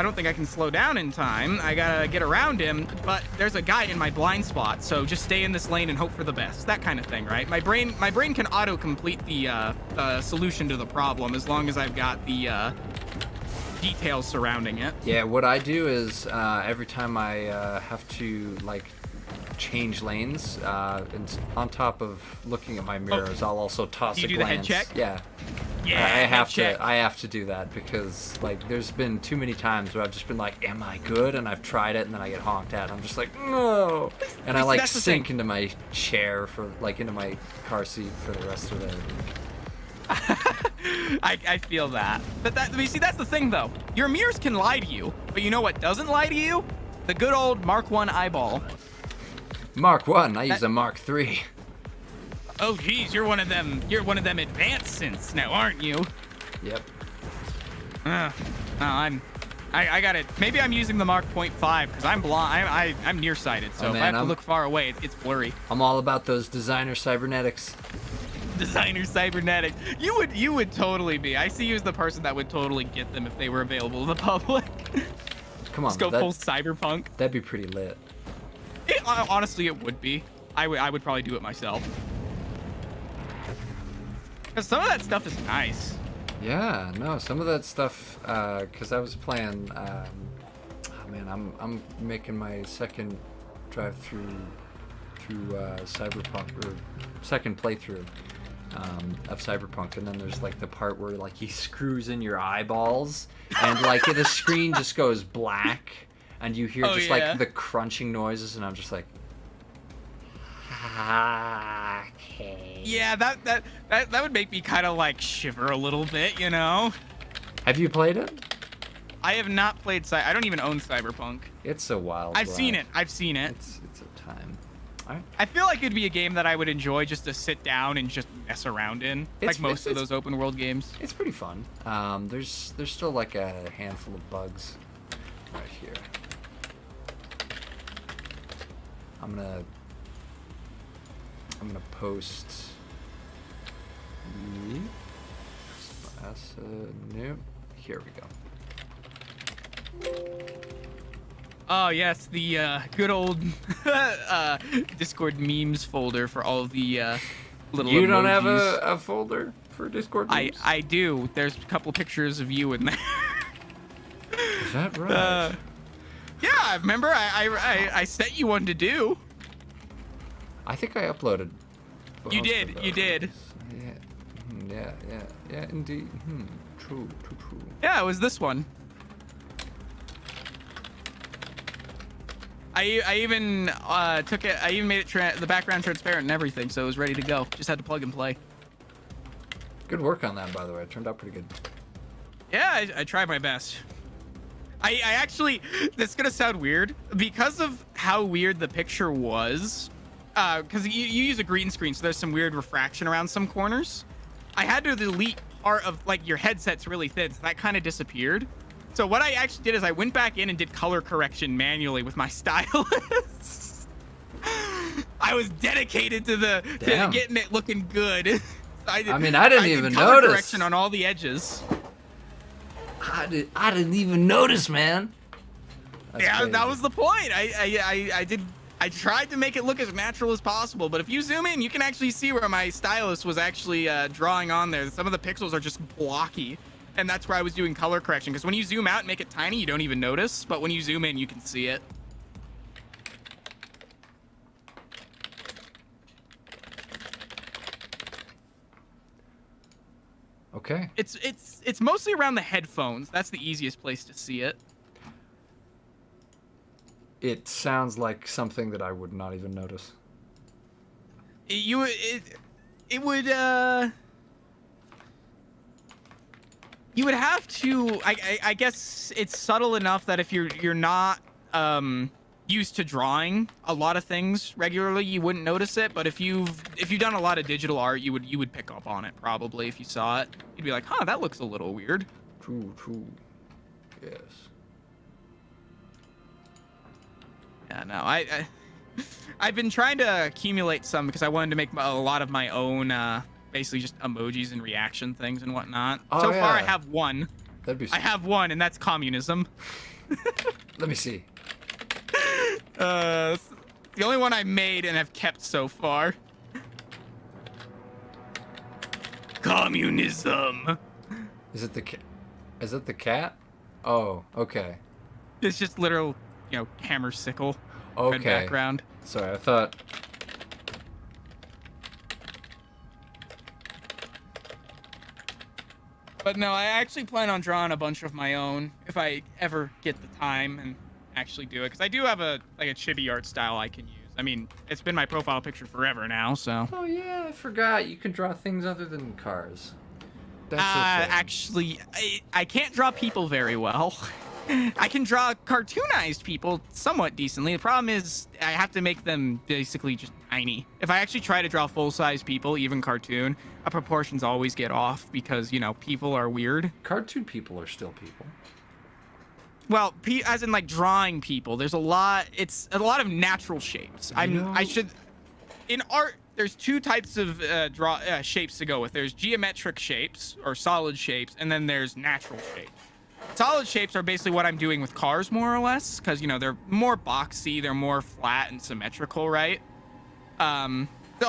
C: don't think I can slow down in time. I gotta get around him. But there's a guy in my blind spot, so just stay in this lane and hope for the best. That kind of thing, right? My brain can auto complete the solution to the problem as long as I've got the details surrounding it.
A: Yeah, what I do is every time I have to like change lanes, and on top of looking at my mirrors, I'll also toss
C: you
A: a
C: do the
A: glance.
C: head check?
A: Yeah.
C: Yeah,
A: I have
C: check.
A: to. I have to do that because like there's been too many times where I've just been like, "Am I good?" And I've tried it, and then I get honked at. And I'm just like, "No!" And I like
C: That's the
A: sink
C: thing.
A: into my chair for like into my car seat for the rest of the.
C: I feel that. But you see, that's the thing though. Your mirrors can lie to you, but you know what doesn't lie to you? The good old Mark 1 eyeball.
A: Mark 1. I use a Mark 3.
C: Oh geez, you're one of them. You're one of them advanced synths now, aren't you?
A: Yep.
C: No, I got it. Maybe I'm using the Mark .5 because I'm blind. I'm nearsighted, so
A: Oh,
C: if
A: man,
C: I have to
A: I'm-
C: look far away, it's blurry.
A: I'm all about those designer cybernetics.
C: Designer cybernetics. You would totally be. I see you as the person that would totally get them if they were available to the public.
A: Come on,
C: Just go full cyberpunk.
A: that'd be pretty lit.
C: Honestly, it would be. I would probably do it myself. Because some of that stuff is nice.
A: Yeah, no, some of that stuff, because I was playing, oh man, I'm making my second drive through Cyberpunk, or second playthrough of Cyberpunk, and then there's like the part where like he screws in your eyeballs, and like the screen just goes black, and you hear just
C: yeah.
A: like the crunching noises, and I'm just like, okay.
C: Yeah, that would make me kind of like shiver a little bit, you know?
A: Have you played it?
C: I have not played I don't even own Cyberpunk.
A: It's a wild
C: I've seen
A: ride.
C: it. I've seen it.
A: It's a time. All right.
C: I feel like it'd be a game that I would enjoy just to sit down and just mess around in,
A: It's-
C: like most of
A: it's-
C: those open world games.
A: It's pretty fun. There's still like a handful of bugs right here. I'm gonna post. Nope. Here we go.
C: Oh yes, the good old Discord memes folder for all the little.
A: You don't have
C: emojis.
A: a folder for Discord memes?
C: I do. There's a couple pictures of you in there.
A: Is that right?
C: Yeah, remember I sent you one to do.
A: I think I uploaded.
C: You
A: both
C: did,
A: of
C: you did.
A: those. Yeah, indeed. True.
C: Yeah, it was this one. I even took it. I even made it the background transparent and everything, so it was ready to go. Just had to plug and play.
A: Good work on that, by the way. It turned out pretty good.
C: Yeah, I tried my best. I actually, this is gonna sound weird because of how weird the picture was. Because you use a green screen, so there's some weird refraction around some corners. I had to delete part of like your headset's really thin, so that kind of disappeared. So what I actually did is I went back in and did color correction manually with my stylus. I was dedicated to
A: Damn.
C: getting it looking good. I
A: didn't even
C: color
A: notice.
C: correction on all the edges.
A: I didn't even notice, man. That's
C: Yeah,
A: crazy.
C: that was the point. I tried to make it look as natural as possible, but if you zoom in, you can actually see where my stylus was actually drawing on there. Some of the pixels are just blocky, and that's where I was doing color correction. Because when you zoom out and make it tiny, you don't even notice, but when you zoom in, you can see it.
A: Okay.
C: It's mostly around the headphones. That's the easiest place to see it.
A: It sounds like something that I would not even notice.
C: It would you would have to I guess it's subtle enough that if you're not used to drawing a lot of things regularly, you wouldn't notice it, but if you've done a lot of digital art, you would pick up on it probably if you saw it. You'd be like, "Huh, that looks a little weird."
A: True. Yes.
C: Yeah, no, I've been trying to accumulate some because I wanted to make a lot of my own, basically just emojis and reaction things and whatnot.
A: Oh,
C: So far, I
A: yeah.
C: have one.
A: That'd be.
C: I have one, and that's communism.
A: Let me see.
C: It's the only one I made and have kept so far. Communism.
A: Is it the cat? Oh, okay.
C: It's just literal, hammer sickle.
A: Okay.
C: Red background.
A: Sorry, I thought.
C: But no, I actually plan on drawing a bunch of my own if I ever get the time and actually do it. Because I do have a chibi art style I can use. I mean, it's been my profile picture forever now, so.
A: Oh yeah, I forgot. You can draw things other than cars. That's
C: Actually, I can't draw people very well. I can draw cartoonized people somewhat decently. The problem is I have to make them basically just tiny. If I actually try to draw full-size people, even cartoon, proportions always get off because, people are weird.
A: Cartoon people are still people.
C: Well, as in like drawing people, there's a lot. It's a lot of natural shapes. In art, there's two types of shapes to go with. There's geometric shapes or solid shapes, and then there's natural shapes. Solid shapes are basically what I'm doing with cars, more or less, because they're more boxy, they're more flat and symmetrical, right? So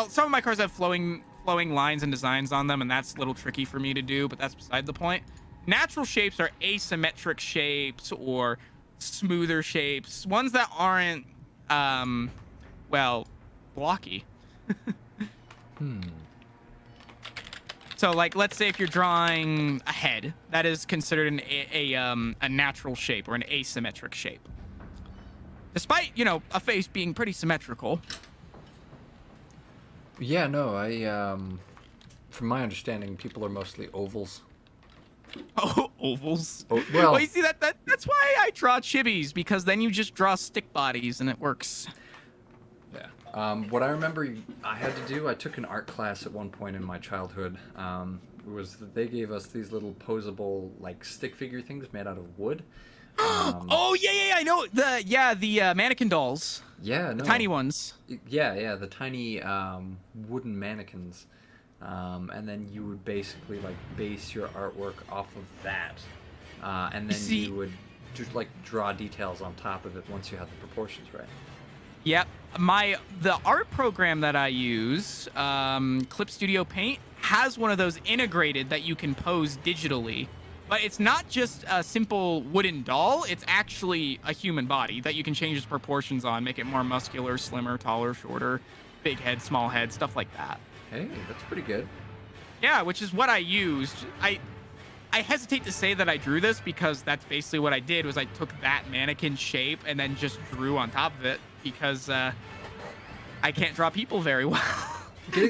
C: some of my cars have flowing lines and designs on them, and that's a little tricky for me to do, but that's beside the point. Natural shapes are asymmetric shapes or smoother shapes, ones that aren't, blocky. So, like, let's say if you're drawing a head, that is considered a natural shape or an asymmetric shape. Despite, a face being pretty symmetrical.
A: Yeah, no, from my understanding, people are mostly ovals.
C: Oh, ovals.
A: Oh, well,
C: You see, that's why I draw chibis, because then you just draw stick bodies and it works.
A: Yeah. What I remember I had to do, I took an art class at one point in my childhood. Was that they gave us these little posable, like, stick figure things made out of wood.
C: Oh, yeah, I know. The mannequin dolls.
A: Yeah, no.
C: The tiny ones.
A: Yeah, the tiny wooden mannequins. And then you would basically, like, base your artwork off of that. And then you would just, like, draw details on top of it once you had the proportions right.
C: Yep. The art program that I use, Clip Studio Paint, has one of those integrated that you can pose digitally. But it's not just a simple wooden doll. It's actually a human body that you can change its proportions on, make it more muscular, slimmer, taller, shorter, big head, small head, stuff like that.
A: Hey, that's pretty good.
C: Yeah, which is what I used. I hesitate to say that I drew this because that's basically what I did was I took that mannequin shape and then just drew on top of it because I can't draw people very well.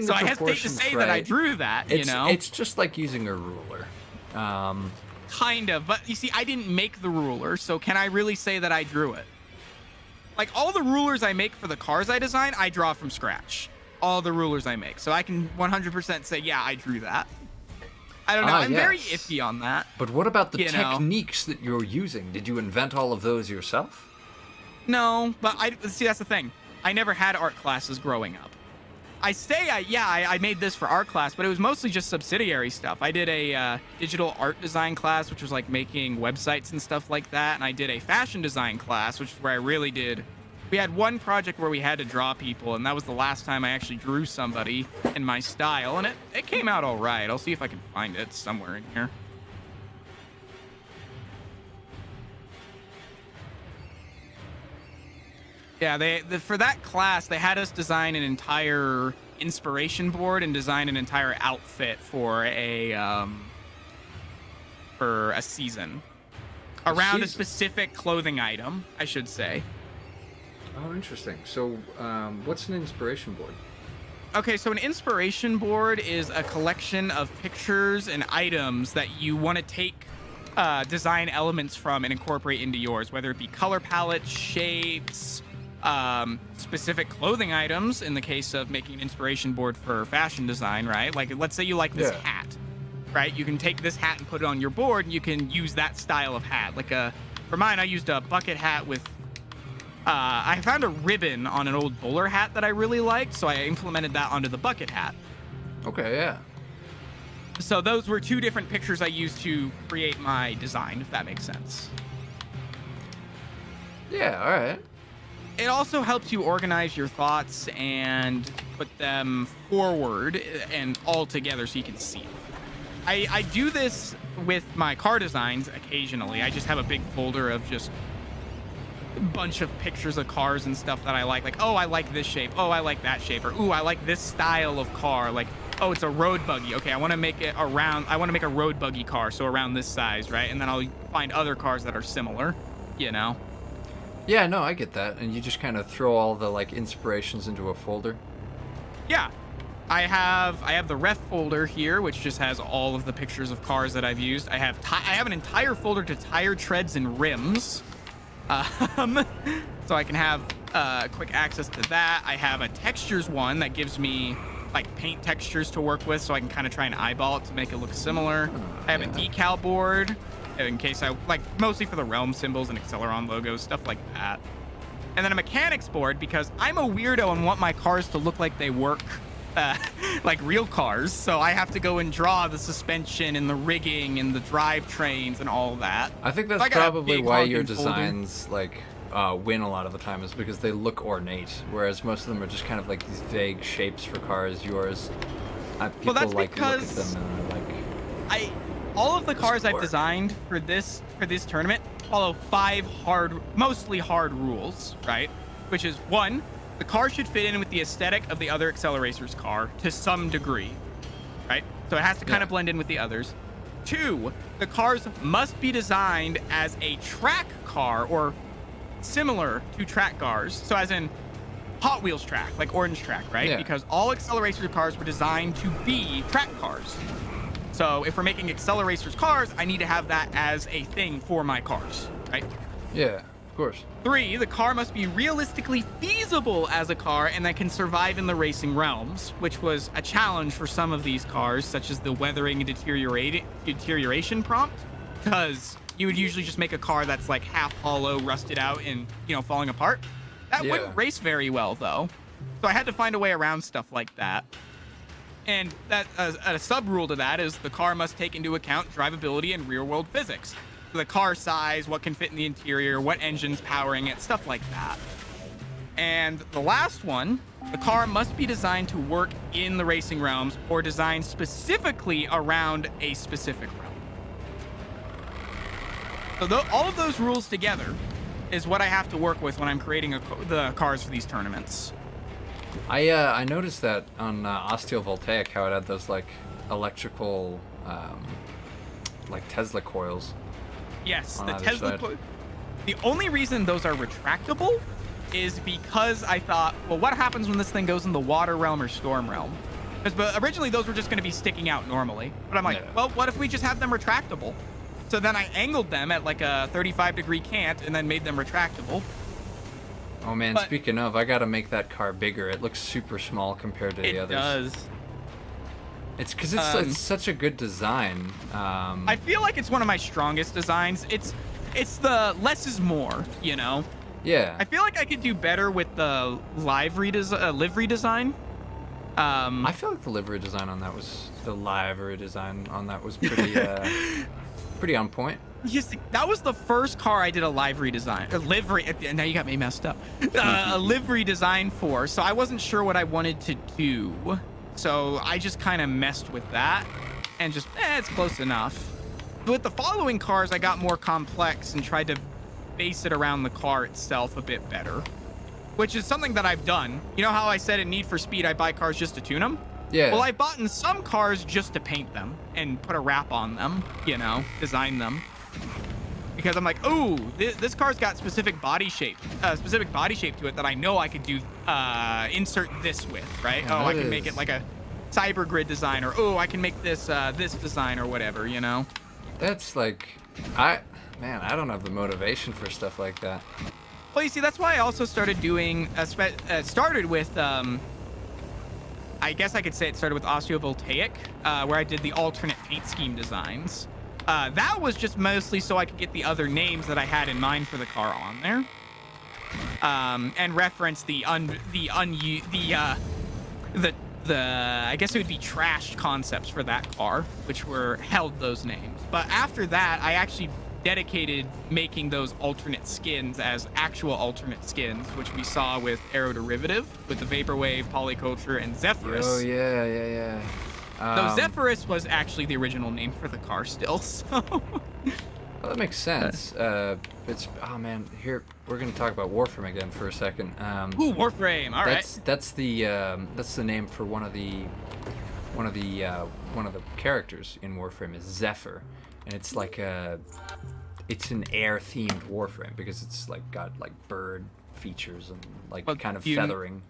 C: So I hesitate to say that I drew that,
A: It's just like using a ruler.
C: Kind of, but you see, I didn't make the ruler, so can I really say that I drew it? Like, all the rulers I make for the cars I design, I draw from scratch. All the rulers I make. So I can 100% say, yeah, I drew that. I don't know. I'm very iffy on that.
A: But what about the techniques that you're using? Did you invent all of those yourself?
C: No, but see, that's the thing. I never had art classes growing up. I made this for art class, but it was mostly just subsidiary stuff. I did a digital art design class, which was like making websites and stuff like that. And I did a fashion design class, which is where I really did. We had one project where we had to draw people, and that was the last time I actually drew somebody in my style. And it came out all right. I'll see if I can find it somewhere in here. Yeah, for that class, they had us design an entire inspiration board and design an entire outfit for a season. Around a specific clothing item, I should say.
A: Oh, interesting. So, what's an inspiration board?
C: Okay, so an inspiration board is a collection of pictures and items that you want to take design elements from and incorporate into yours, whether it be color palettes, shapes, specific clothing items in the case of making an inspiration board for fashion design, right? Like, let's say you like this hat, right? You can take this hat and put it on your board, and you can use that style of hat. Like for mine, I used a bucket hat with, I found a ribbon on an old bowler hat that I really liked, so I implemented that onto the bucket hat.
A: Okay, yeah.
C: So those were two different pictures I used to create my design, if that makes sense.
A: Yeah, all right.
C: It also helps you organize your thoughts and put them forward and all together so you can see it. I do this with my car designs occasionally. I just have a big folder of just a bunch of pictures of cars and stuff that I like, oh, I like this shape, oh, I like that shape, or ooh, I like this style of car, like, oh, it's a road buggy, okay, I want to make it around, I want to make a road buggy car, so around this size, right? And then I'll find other cars that are similar, you know?
A: Yeah, no, I get that. And you just kind of throw all the like inspirations into a folder.
C: Yeah. I have the ref folder here, which just has all of the pictures of cars that I've used. I have an entire folder to tire treads and rims. So I can have quick access to that. I have a textures one that gives me like paint textures to work with, so I can kind of try and eyeball it to make it look similar. I have a decal board in case I like, mostly for the realm symbols and Acceleron logos, stuff like that. And then a mechanics board because I'm a weirdo and want my cars to look like they work like real cars, so I have to go and draw the suspension and the rigging and the drivetrains and all that.
A: I think that's probably why your designs like win a lot of the time, is because they look ornate, whereas most of them are just kind of like these vague shapes for cars. Yours, people
C: that's
A: like look at
C: because
A: them and like.
C: All of the cars I've designed for this tournament follow 5 mostly hard rules, right? Which is 1, the car should fit in with the aesthetic of the other Accelerator's car to some degree, right? So it has to kind of blend in with the others. 2, the cars must be designed as a track car or similar to track cars. So as in Hot Wheels track, like Orange Track, right?
A: Yeah.
C: Because all Accelerator cars were designed to be track cars. So if we're making Accelerator's cars, I need to have that as a thing for my cars, right?
A: Yeah, of course.
C: 3, the car must be realistically feasible as a car and that can survive in the racing realms, which was a challenge for some of these cars, such as the weathering and deterioration prompt, because you would usually just make a car that's like half hollow, rusted out, and, you know, falling apart. That wouldn't race very well, though. So I had to find a way around stuff like that. And that a sub rule to that is the car must take into account drivability and real world physics. So the car size, what can fit in the interior, what engine's powering it, stuff like that. And the last one, the car must be designed to work in the racing realms or designed specifically around a specific realm. So all of those rules together is what I have to work with when I'm creating the cars for these tournaments.
A: I noticed that on Osteovoltaic, how it had those like electrical like Tesla coils.
C: Yes,
A: on
C: the
A: either
C: Tesla
A: side.
C: coil. The only reason those are retractable is because I thought, well, what happens when this thing goes in the water realm or storm realm? But originally those were just going to be sticking out normally. But I'm like, well, what if we just have them retractable? So then I angled them at like a 35-degree cant and then made them retractable.
A: Oh man,
C: But-
A: speaking of, I gotta make that car bigger. It looks super small compared to the
C: It
A: others.
C: does.
A: It's because it's such a good design.
C: I feel like it's one of my strongest designs. It's the less is more, you know?
A: Yeah.
C: I feel like I could do better with the livery design.
A: I feel like the livery design on that was pretty pretty on point.
C: Yes, that was the first car I did a livery design. Now you got me messed up. A livery design for, so I wasn't sure what I wanted to do. So I just kind of messed with that and just, it's close enough. With the following cars, I got more complex and tried to base it around the car itself a bit better, which is something that I've done. You know how I said in Need for Speed, I buy cars just to tune them?
A: Yeah.
C: Well, I bought in some cars just to paint them and put a wrap on them, you know, design them. Because I'm like, ooh, this car's got specific body shape to it that I know I could do, insert this with, right?
A: Yeah,
C: I can make it like a cyber grid design, or I can make this this design or whatever, you know?
A: That's like, I don't have the motivation for stuff like that.
C: Well, you see, that's why I also started doing, started with, I guess I could say it started with Osteovoltaic, where I did the alternate paint scheme designs. That was just mostly so I could get the other names that I had in mind for the car on there, and reference the I guess it would be trashed concepts for that car, which held those names. But after that, I actually dedicated making those alternate skins as actual alternate skins, which we saw with Aeroderivative, with the Vaporwave, Polyculture, and Zephyrus.
A: Oh yeah.
C: Though Zephyrus was actually the original name for the car still, so...
A: Well, that makes sense. It's oh man, here we're gonna talk about Warframe again for a second.
C: Ooh, Warframe. All right.
A: That's the name for one of the characters in Warframe is Zephyr, and it's like it's an air themed Warframe because it's like got like bird features and like kind of feathering.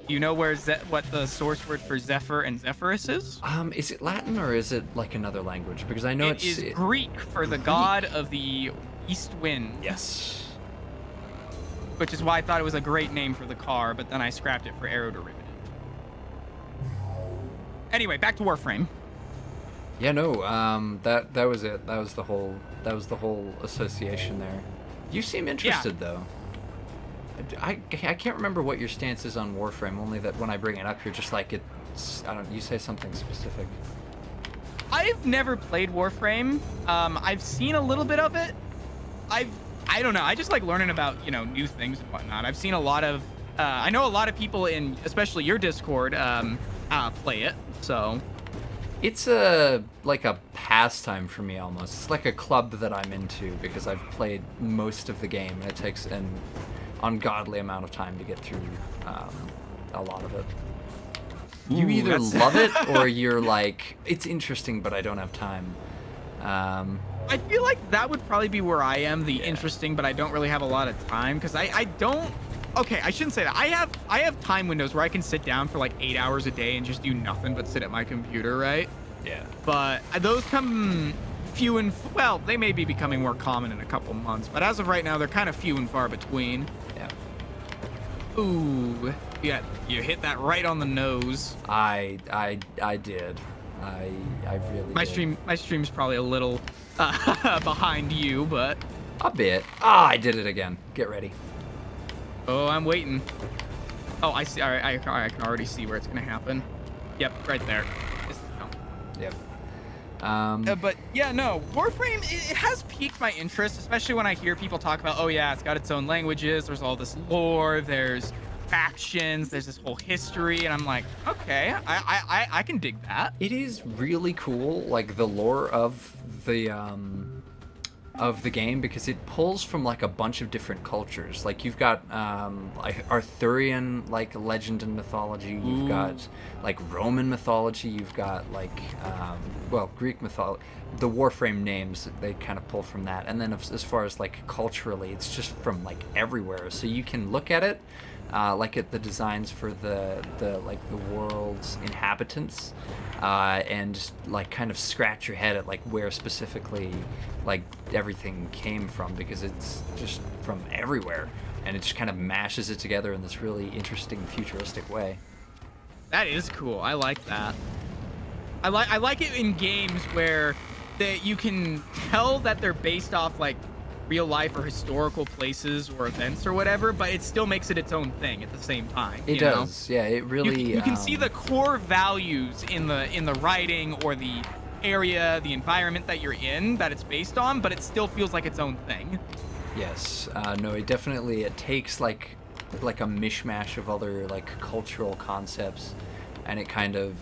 C: Do you know where what the source word for Zephyr and Zephyrus is?
A: Is it Latin or is it like another language? Because I know
C: it is Greek for the god of the east wind.
A: Yes.
C: Which is why I thought it was a great name for the car, but then I scrapped it for aeroderivative. Anyway, back to Warframe.
A: Yeah, no, that was it. That was the whole association there. You seem interested though. I can't remember what your stance is on Warframe, only that when I bring it up, you're just like, you say something specific.
C: I've never played Warframe. I've seen a little bit of it. I don't know. I just like learning about, new things and whatnot. I've seen a lot of, I know a lot of people in, especially your Discord, play it, so.
A: It's like a pastime for me almost. It's like a club that I'm into because I've played most of the game, and it takes an ungodly amount of time to get through a lot of it. You either love it or you're like, it's interesting, but I don't have time.
C: I feel like that would probably be where I am, interesting, but I don't really have a lot of time, because I don't... Okay, I shouldn't say that. I have time windows where I can sit down for like 8 hours a day and just do nothing but sit at my computer, right?
A: Yeah.
C: But those come few and... Well, they may be becoming more common in a couple months, but as of right now, they're kind of few and far between.
A: Yeah.
C: Ooh, yeah, you hit that right on the nose.
A: I did. I really did.
C: My stream's probably a little behind you, but
A: a bit. I did it again. Get ready.
C: Oh, I'm waiting. Oh, I see. All right, I can already see where it's gonna happen. Yep, right there.
A: Yep.
C: But yeah, no, Warframe, it has piqued my interest, especially when I hear people talk about, oh yeah, it's got its own languages, there's all this lore, there's factions, there's this whole history, and I'm like, okay, I can dig that.
A: It is really cool, like the lore of the game, because it pulls from like a bunch of different cultures. Like you've got like Arthurian like legend and mythology, you've got like Roman mythology, you've got like Greek mythology. The Warframe names, they kind of pull from that, and then as far as like culturally, it's just from like everywhere. So you can look at it like at the designs for the world's inhabitants, and just like kind of scratch your head at like where specifically like everything came from, because it's just from everywhere, and it just kind of mashes it together in this really interesting futuristic way.
C: That is cool. I like that. I like it in games where you can tell that they're based off like real life or historical places or events or whatever, but it still makes it its own thing at the same time.
A: It does, yeah. It really.
C: You can see the core values in the writing or the area, the environment that you're in, that it's based on, but it still feels like its own thing.
A: Yes. No. It takes like a mishmash of other like cultural concepts, and it kind of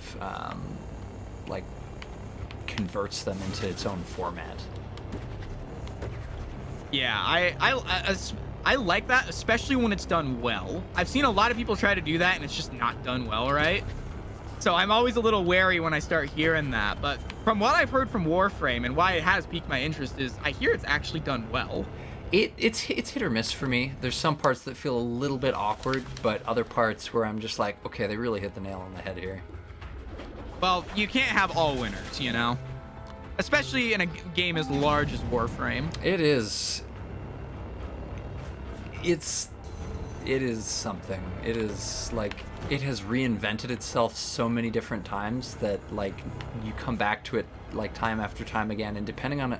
A: like converts them into its own format.
C: Yeah, I like that, especially when it's done well. I've seen a lot of people try to do that, and it's just not done well, right? So I'm always a little wary when I start hearing that. But from what I've heard from Warframe, and why it has piqued my interest, is I hear it's actually done well.
A: It's hit or miss for me. There's some parts that feel a little bit awkward, but other parts where I'm just like, okay, they really hit the nail on the head here.
C: Well, you can't have all winners, you know? Especially in a game as large as Warframe.
A: It is. It is something. It is like, it has reinvented itself so many different times that like you come back to it like time after time again, and depending on it,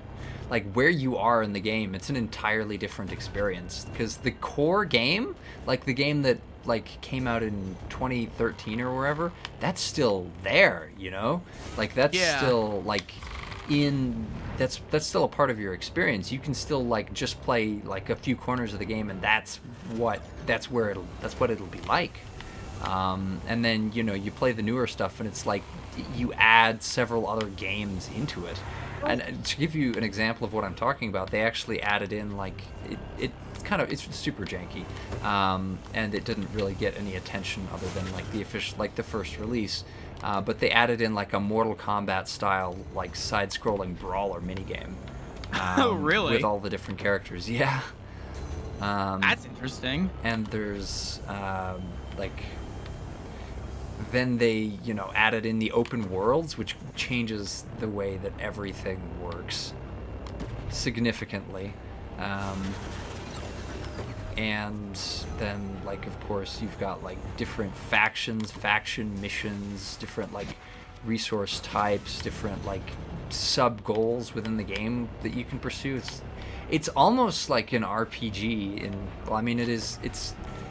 A: like where you are in the game, it's an entirely different experience. Because the core game, like the game that like came out in 2013 or wherever, that's still there, you know? Like that's still like that's still a part of your experience. You can still like just play like a few corners of the game, and that's what it'll be like. And then you play the newer stuff, and it's like you add several other games into it. And to give you an example of what I'm talking about, they actually added in like it's super janky, and it didn't really get any attention other than like the first release. But they added in like a Mortal Kombat style like side-scrolling brawler minigame.
C: Oh, really?
A: With all the different characters, yeah.
C: That's interesting.
A: And there's then they added in the open worlds, which changes the way that everything works significantly. And then like of course you've got like different faction missions, different like resource types, different like sub goals within the game that you can pursue. It's almost like an RPG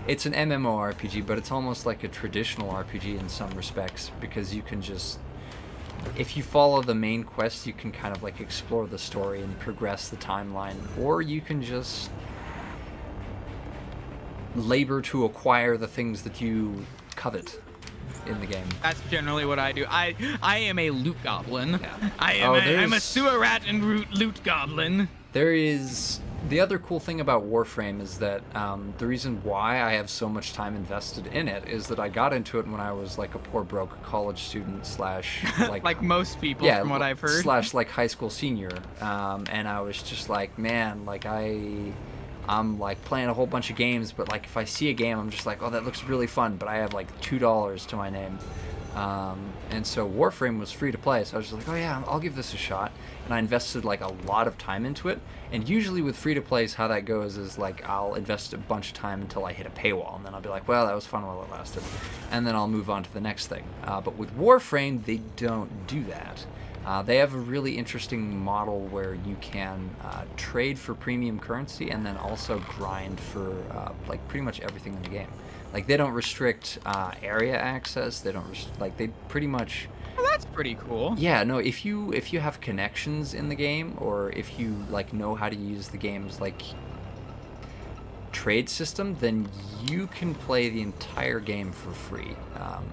A: it's an MMORPG, but it's almost like a traditional RPG in some respects, because you can just, if you follow the main quest, you can kind of like explore the story and progress the timeline, or you can just labor to acquire the things that you covet in the game.
C: That's generally what I do. I am a loot goblin.
A: Yeah.
C: I'm a sewer rat and loot goblin.
A: There is the other cool thing about Warframe is that the reason why I have so much time invested in it is that I got into it when I was like a poor broke college student slash like
C: like most people, from what I've heard,
A: slash like high school senior, and I was just like, man, like I'm like playing a whole bunch of games, but like if I see a game, I'm just like, oh, that looks really fun, but I have like $2 to my name. And so Warframe was free to play, so I was just like, oh yeah, I'll give this a shot. And I invested like a lot of time into it. And usually with free to plays, how that goes is like I'll invest a bunch of time until I hit a paywall, and then I'll be like, well, that was fun while it lasted, and then I'll move on to the next thing. But with Warframe, they don't do that. They have a really interesting model where you can trade for premium currency and then also grind for like pretty much everything in the game. Like they don't restrict area access. They don't they pretty much.
C: Well, that's pretty cool.
A: Yeah, no. If you have connections in the game, or if you like know how to use the game's like trade system, then you can play the entire game for free.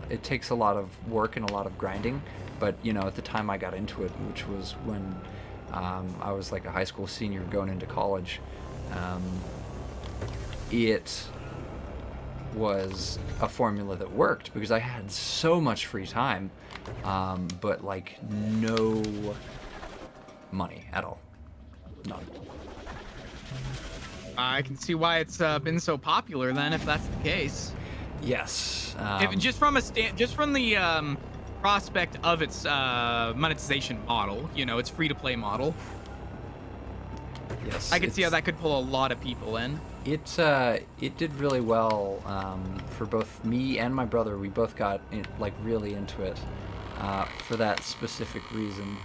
A: It takes a lot of work and a lot of grinding, but at the time I got into it, which was when I was like a high school senior going into college, it was a formula that worked because I had so much free time, but like no money at all. None.
C: I can see why it's been so popular then, if that's the case.
A: Yes.
C: Just from the prospect of its monetization model, its free-to-play model.
A: Yes.
C: I can see how that could pull a lot of people in.
A: It did really well for both me and my brother. We both got really into it for that specific reason.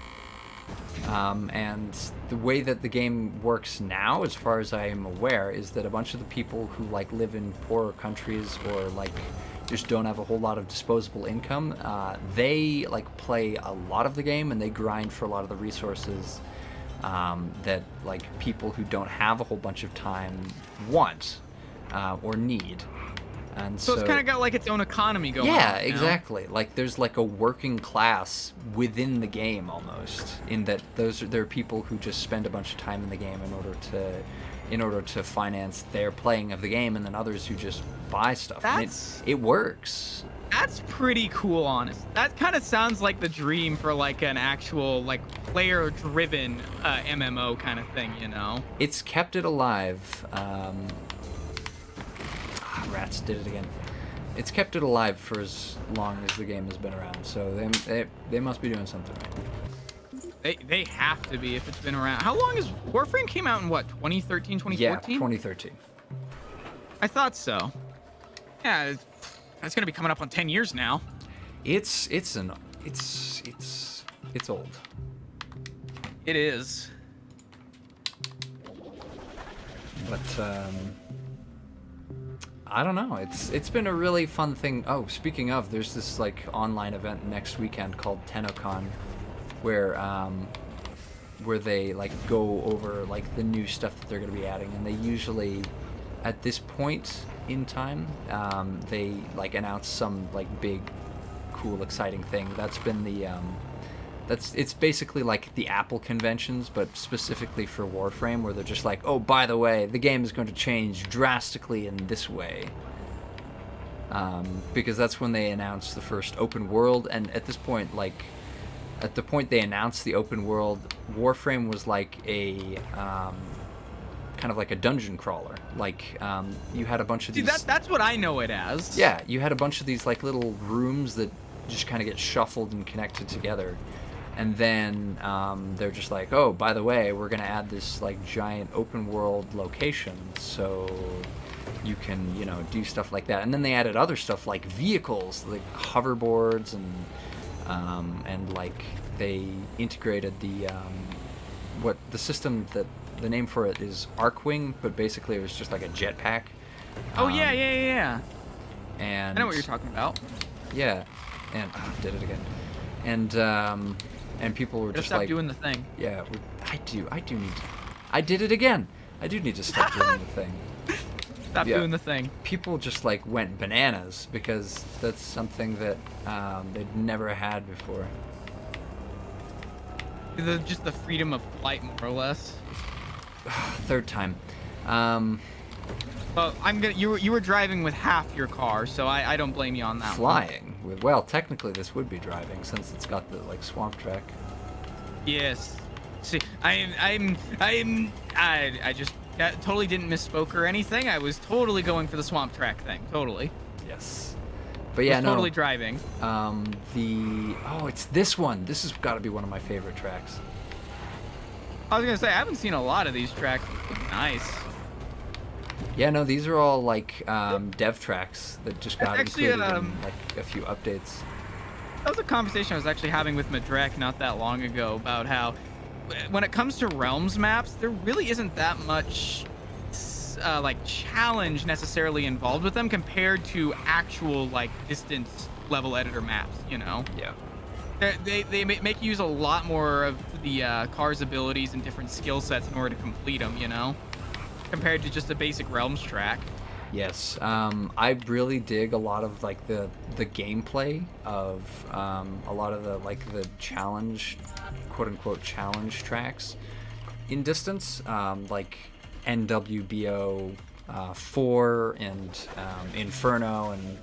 A: And the way that the game works now, as far as I am aware, is that a bunch of the people who live in poorer countries or just don't have a whole lot of disposable income, they play a lot of the game and they grind for a lot of the resources that people who don't have a whole bunch of time want or need. And
C: so it's kind of got its own economy going on.
A: Yeah, exactly. There's a working class within the game almost, in that there are people who just spend a bunch of time in the game in order to finance their playing of the game, and then others who just buy stuff. It works.
C: That's pretty cool, honest. That kind of sounds like the dream for an actual player-driven MMO kind of thing,
A: It's kept it alive. Rats did it again. It's kept it alive for as long as the game has been around, so they must be doing something right.
C: They have to be if it's been around. How long is Warframe came out in 2013, 2014?
A: Yeah, 2013.
C: I thought so. Yeah, that's gonna be coming up on 10 years now.
A: It's old.
C: It is.
A: But I don't know. It's been a really fun thing. Oh, speaking of, there's this online event next weekend called Tennocon, where they go over the new stuff that they're going to be adding, and they usually at this point in time, they like announced some like big, cool, exciting thing. That's been the it's basically like the Apple conventions, but specifically for Warframe, where they're just like, oh, by the way, the game is going to change drastically in this way. Because that's when they announced the first open world, and at this point, like, at the point they announced the open world, Warframe was like a kind of like a dungeon crawler. Like, you had a bunch of
C: See,
A: these.
C: that's what I know it as.
A: Yeah, you had a bunch of these like little rooms that just kind of get shuffled and connected together. And then they're just like, oh, by the way, we're going to add this like giant open world location so you can, you know, do stuff like that. And then they added other stuff like vehicles, like hoverboards, and like they integrated the what the system that the name for it is Arcwing, but basically it was just like a jetpack.
C: Oh yeah.
A: And
C: I know what you're talking about.
A: Yeah, and did it again. And people were just
C: Stop
A: like
C: doing the thing.
A: Yeah, I do need to. I did it again. I do need to stop doing the thing.
C: Stop doing the thing.
A: People just like went bananas because that's something that they'd never had before.
C: Just the freedom of flight, more or less.
A: Third time.
C: Well, you were driving with half your car, so I don't blame you on that.
A: Flying with, well, technically this would be driving since it's got the like swamp track.
C: Yes. See, I just totally didn't misspoke or anything. I was totally going for the swamp track thing. Totally.
A: Yes. But yeah, no.
C: Totally driving.
A: It's this one. This has got to be one of my favorite tracks.
C: I was gonna say I haven't seen a lot of these tracks. Nice.
A: Yeah, no, these are all like dev tracks that just got
C: actually,
A: included in like a few updates.
C: That was a conversation I was actually having with Madrek not that long ago about how, when it comes to Realms maps, there really isn't that much like challenge necessarily involved with them compared to actual like distance level editor maps. You know.
A: Yeah.
C: They make you use a lot more of the car's abilities and different skill sets in order to complete them. You know. Compared to just a basic Realms track.
A: Yes, I really dig a lot of like the gameplay of a lot of the like the challenge, quote unquote challenge tracks in Distance, like NWBO 4 and Inferno and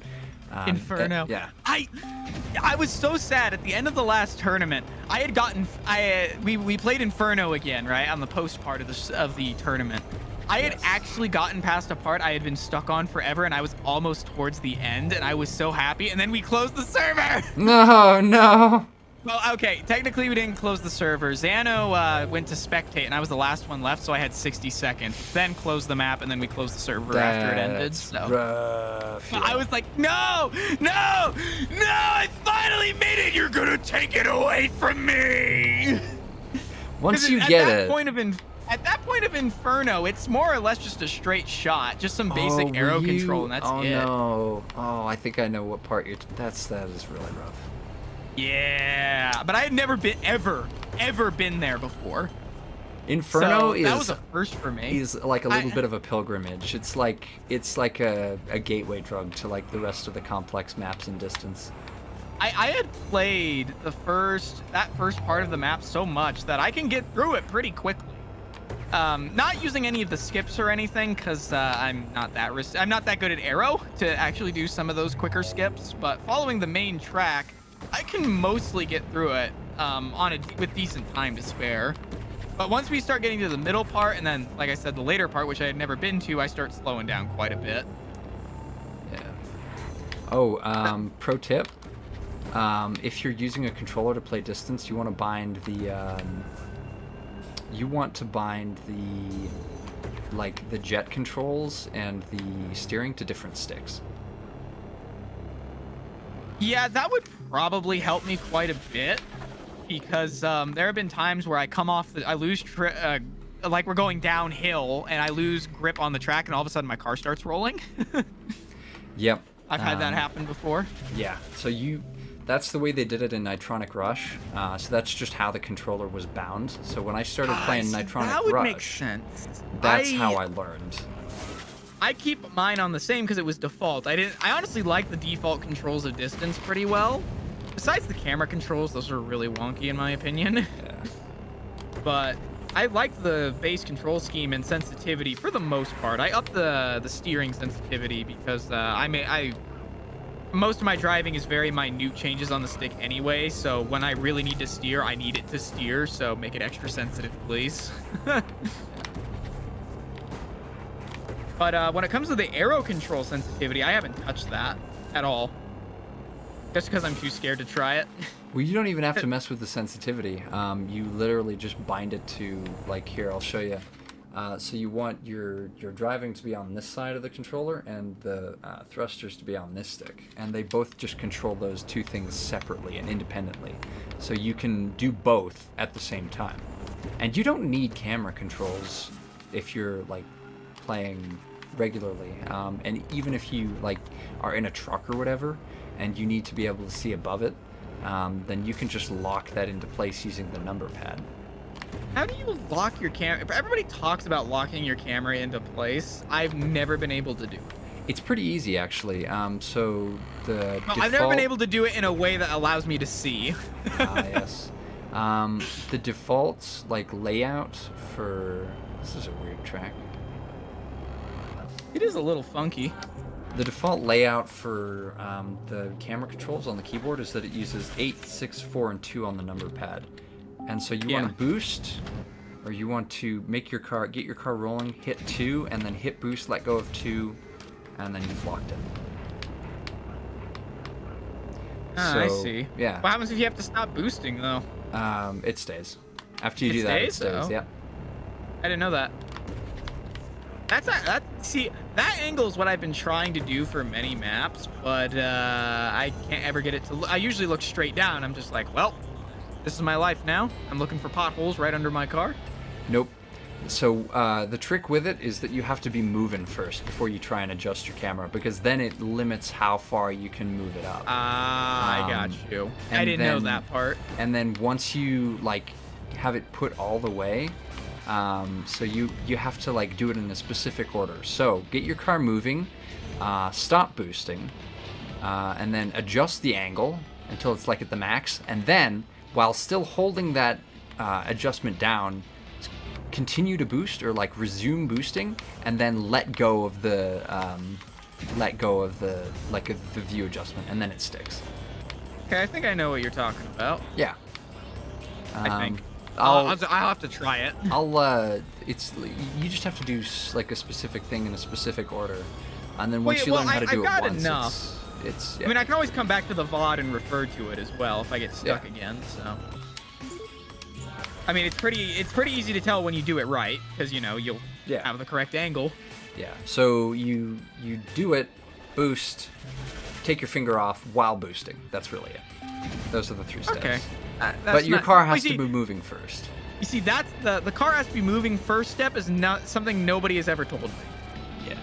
C: Inferno.
A: Yeah.
C: I was so sad at the end of the last tournament. I had gotten we played Inferno again, right, on the post part of the tournament. I had actually gotten past a part I had been stuck on forever, and I was almost towards the end, and I was so happy, and then we closed the server!
A: No!
C: Well, okay, technically we didn't close the server. Xano went to spectate, and I was the last one left, so I had 60 seconds. Then closed the map, and then we closed the server after it ended, so...
A: Rough, yeah.
C: I was like, no! I finally made it! You're gonna take it away from me!
A: Once you get it...
C: At that point of Inferno, it's more or less just a straight shot, just some basic arrow control, and that's it.
A: Oh no! Oh, I think I know what part you're. That is really rough.
C: Yeah, but I had never been ever been there before.
A: Inferno
C: that was a first for me.
A: Is like a little bit of a pilgrimage. It's like a gateway drug to like the rest of the complex maps in Distance.
C: I had played that first part of the map so much that I can get through it pretty quickly. Not using any of the skips or anything, because I'm not that good at arrow to actually do some of those quicker skips. But following the main track, I can mostly get through it with decent time to spare. But once we start getting to the middle part, and then, like I said, the later part, which I had never been to, I start slowing down quite a bit.
A: Yeah. Oh, pro tip: if you're using a controller to play Distance, you want to bind the. You want to bind the jet controls and the steering to different sticks.
C: Yeah, that would probably help me quite a bit, because there have been times where I come off I lose like we're going downhill and I lose grip on the track, and all of a sudden my car starts rolling.
A: Yep.
C: I've had that happen before.
A: Yeah. So that's the way they did it in Nitronic Rush. So that's just how the controller was bound. So when I started playing Nitronic
C: that would
A: Rush,
C: make sense.
A: That's how I learned.
C: I keep mine on the same because it was default. I honestly like the default controls of distance pretty well. Besides the camera controls, those are really wonky in my opinion.
A: Yeah.
C: But I like the base control scheme and sensitivity for the most part. I up the steering sensitivity because most of my driving is very minute changes on the stick anyway. So when I really need to steer, I need it to steer. So make it extra sensitive, please. But when it comes to the aero control sensitivity, I haven't touched that at all. Just because I'm too scared to try it.
A: Well, you don't even have to mess with the sensitivity. You literally just bind it to, like, here, I'll show you. So you want your driving to be on this side of the controller and the thrusters to be on this stick. And they both just control those two things separately and independently. So you can do both at the same time. And you don't need camera controls if you're, like, playing regularly. And even if you, like, are in a truck or whatever, and you need to be able to see above it, then you can just lock that into place using the number pad.
C: How do you lock your camera? Everybody talks about locking your camera into place. I've never been able to do it.
A: It's pretty easy, actually. So the default...
C: I've never been able to do it in a way that allows me to see.
A: Yes. The default, like, layout for... This is a weird track.
C: It is a little funky.
A: The default layout for the camera controls on the keyboard is that it uses 8, 6, 4, and 2 on the number pad. And so you want to boost, or you want to make your car, get your car rolling, hit 2, and then hit boost, let go of 2, and then you've locked it.
C: Ah,
A: So,
C: I see.
A: Yeah.
C: What happens if you have to stop boosting, though?
A: It stays. After you do that, it stays.
C: Oh.
A: Yep.
C: I didn't know that. See, that angle is what I've been trying to do for many maps, but I can't ever get it to. I usually look straight down. I'm just like, well, this is my life now. I'm looking for potholes right under my car.
A: Nope. So the trick with it is that you have to be moving first before you try and adjust your camera, because then it limits how far you can move it up.
C: I got you. I didn't know that part.
A: And then once you, like, have it put all the way, so you have to, like, do it in a specific order. So get your car moving, stop boosting, and then adjust the angle until it's, like, at the max, and then while still holding that adjustment down, continue to boost, or, like, resume boosting, and then let go of the the view adjustment, and then it sticks.
C: Okay, I think I know what you're talking about.
A: Yeah.
C: I think.
A: I'll
C: have to try it.
A: It's, you just have to do, like, a specific thing in a specific order, and then once you learn how to do it once, it's yeah.
C: I mean, I can always come back to the VOD and refer to it as well if I get stuck again. So, I mean, it's pretty easy to tell when you do it right, because you'll have the correct angle.
A: Yeah. So you do it, boost, take your finger off while boosting. That's really it. Those are the 3 steps.
C: Okay.
A: But your car has to be moving first.
C: You see, that's the car has to be moving first step is not something nobody has ever told me.
A: Yeah.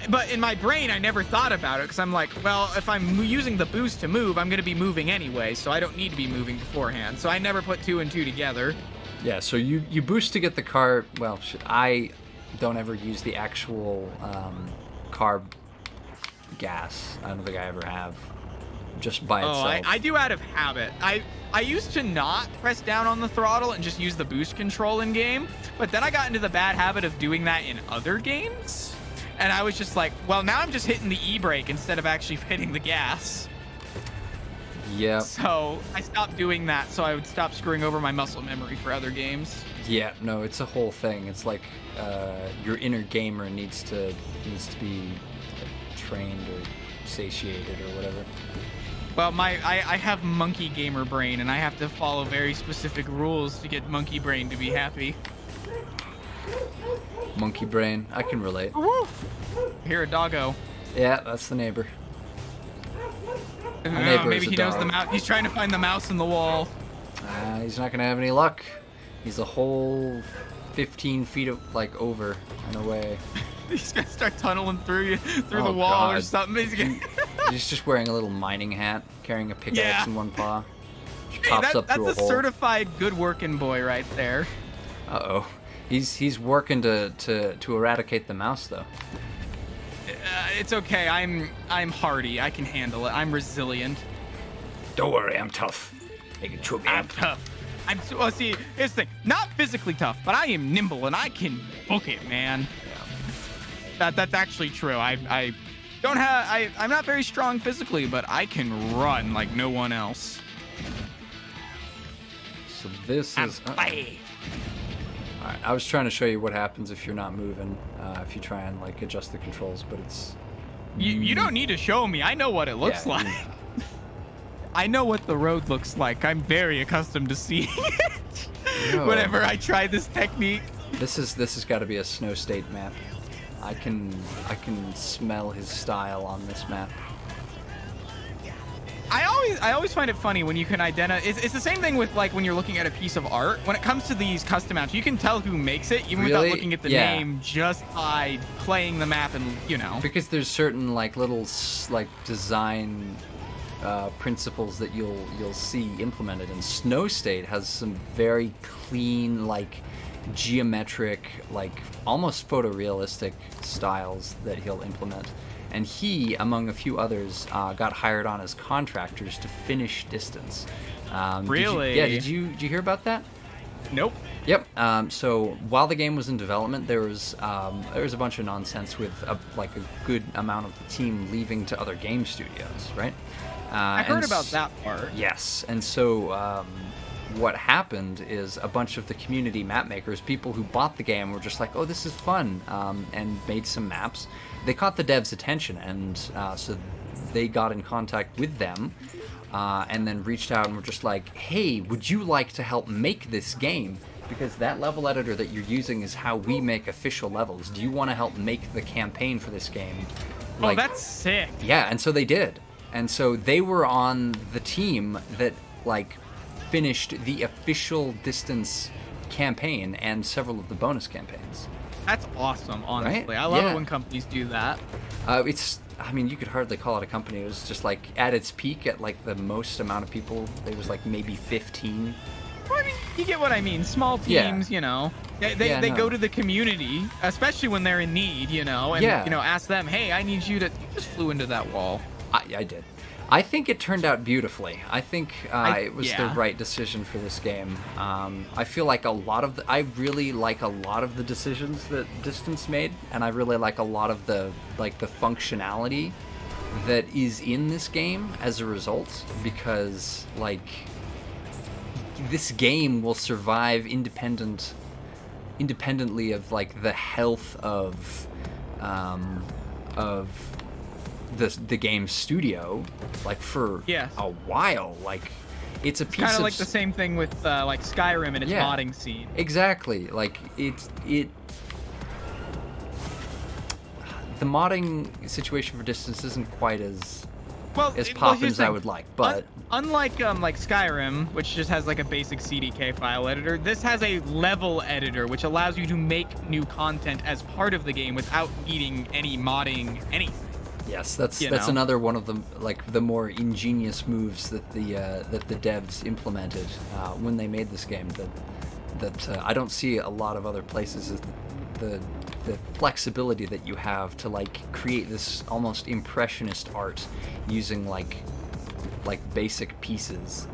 C: But in my brain, I never thought about it because I'm like, well, if I'm using the boost to move, I'm going to be moving anyway, so I don't need to be moving beforehand. So I never put 2 and 2 together.
A: Yeah, so you boost to get the car, well, I don't ever use the actual car gas. I don't think I ever have. Just by itself.
C: Oh, I do out of habit. I used to not press down on the throttle and just use the boost control in game, but then I got into the bad habit of doing that in other games, and I was just like, well, now I'm just hitting the e-brake instead of actually hitting the gas.
A: Yeah.
C: So I stopped doing that, so I would stop screwing over my muscle memory for other games.
A: Yeah, no, it's a whole thing. It's like your inner gamer needs to be trained or satiated or whatever.
C: Well, I have monkey gamer brain, and I have to follow very specific rules to get monkey brain to be happy.
A: Monkey brain, I can relate.
C: Woof! Hear a doggo.
A: Yeah, that's the neighbor.
C: Maybe he knows the mouse. He's trying to find the mouse in the wall.
A: He's not gonna have any luck. He's a whole 15 feet of, like, over and away.
C: He's gonna start tunneling through the wall or something.
A: He's just wearing a little mining hat, carrying a pickaxe in one paw. Just pops up through a hole.
C: That's a certified good working boy right there.
A: Uh-oh. He's working to eradicate the mouse, though.
C: It's okay. I'm hardy. I can handle it. I'm resilient.
A: Don't worry, I'm tough. They can chew me
C: I'm
A: up.
C: tough. Well, see, here's the thing. Not physically tough, but I am nimble and I can book it, man. That's actually true. I don't have. I'm not very strong physically, but I can run like no one else.
A: So this is.
D: Bye.
A: All right, I was trying to show you what happens if you're not moving. If you try and like adjust the controls, but it's.
C: You don't need to show me. I know what it looks like. I know what the road looks like. I'm very accustomed to seeing it.
A: No.
C: Whenever I try this technique.
A: This has got to be a snow state map. I can smell his style on this map.
C: I always find it funny when you can identify. It's the same thing with like when you're looking at a piece of art. When it comes to these custom maps, you can tell who makes it even without looking at the name, just by playing the map and
A: Because there's certain like little like design principles that you'll see implemented, and Snow State has some very clean, like geometric, like almost photorealistic styles that he'll implement. And he, among a few others, got hired on as contractors to finish Distance.
C: Really?
A: Did you hear about that?
C: Nope.
A: Yep. So while the game was in development, there was a bunch of nonsense with a good amount of the team leaving to other game studios, right?
C: I heard about that part.
A: Yes, and so what happened is a bunch of the community map makers, people who bought the game, were just like, "Oh, this is fun," and made some maps. They caught the devs' attention, and so they got in contact with them, and then reached out and were just like, "Hey, would you like to help make this game? Because that level editor that you're using is how we make official levels. Do you want to help make the campaign for this game?"
C: Oh, that's sick.
A: Yeah, and so they did. And so they were on the team that like finished the official Distance campaign and several of the bonus campaigns.
C: That's awesome, honestly.
A: Right?
C: I love
A: Yeah.
C: it when companies do that.
A: I mean, you could hardly call it a company. It was just like at its peak, at like the most amount of people, there was like maybe 15.
C: Well, I mean, you get what I mean. Small teams, they go to the community, especially when they're in need, and ask them, "Hey, I need you to." You just flew into that wall.
A: I did. I think it turned out beautifully. I think it was the right decision for this game. I feel like I really like a lot of the decisions that Distance made, and I really like a lot of the functionality that is in this game as a result, because like this game will survive independently of like the health of the game studio, like for a while. Like it's a piece
C: kind
A: of
C: like the same thing with like Skyrim and its modding scene.
A: Exactly. Like the modding situation for Distance isn't quite as poppin' as I would like, but
C: unlike like Skyrim, which just has like a basic CDK file editor, this has a level editor which allows you to make new content as part of the game without needing any modding anything.
A: Yes, that's another one of the more ingenious moves that the devs implemented when they made this game that I don't see a lot of other places, is the flexibility that you have to like create this almost impressionist art using like basic pieces.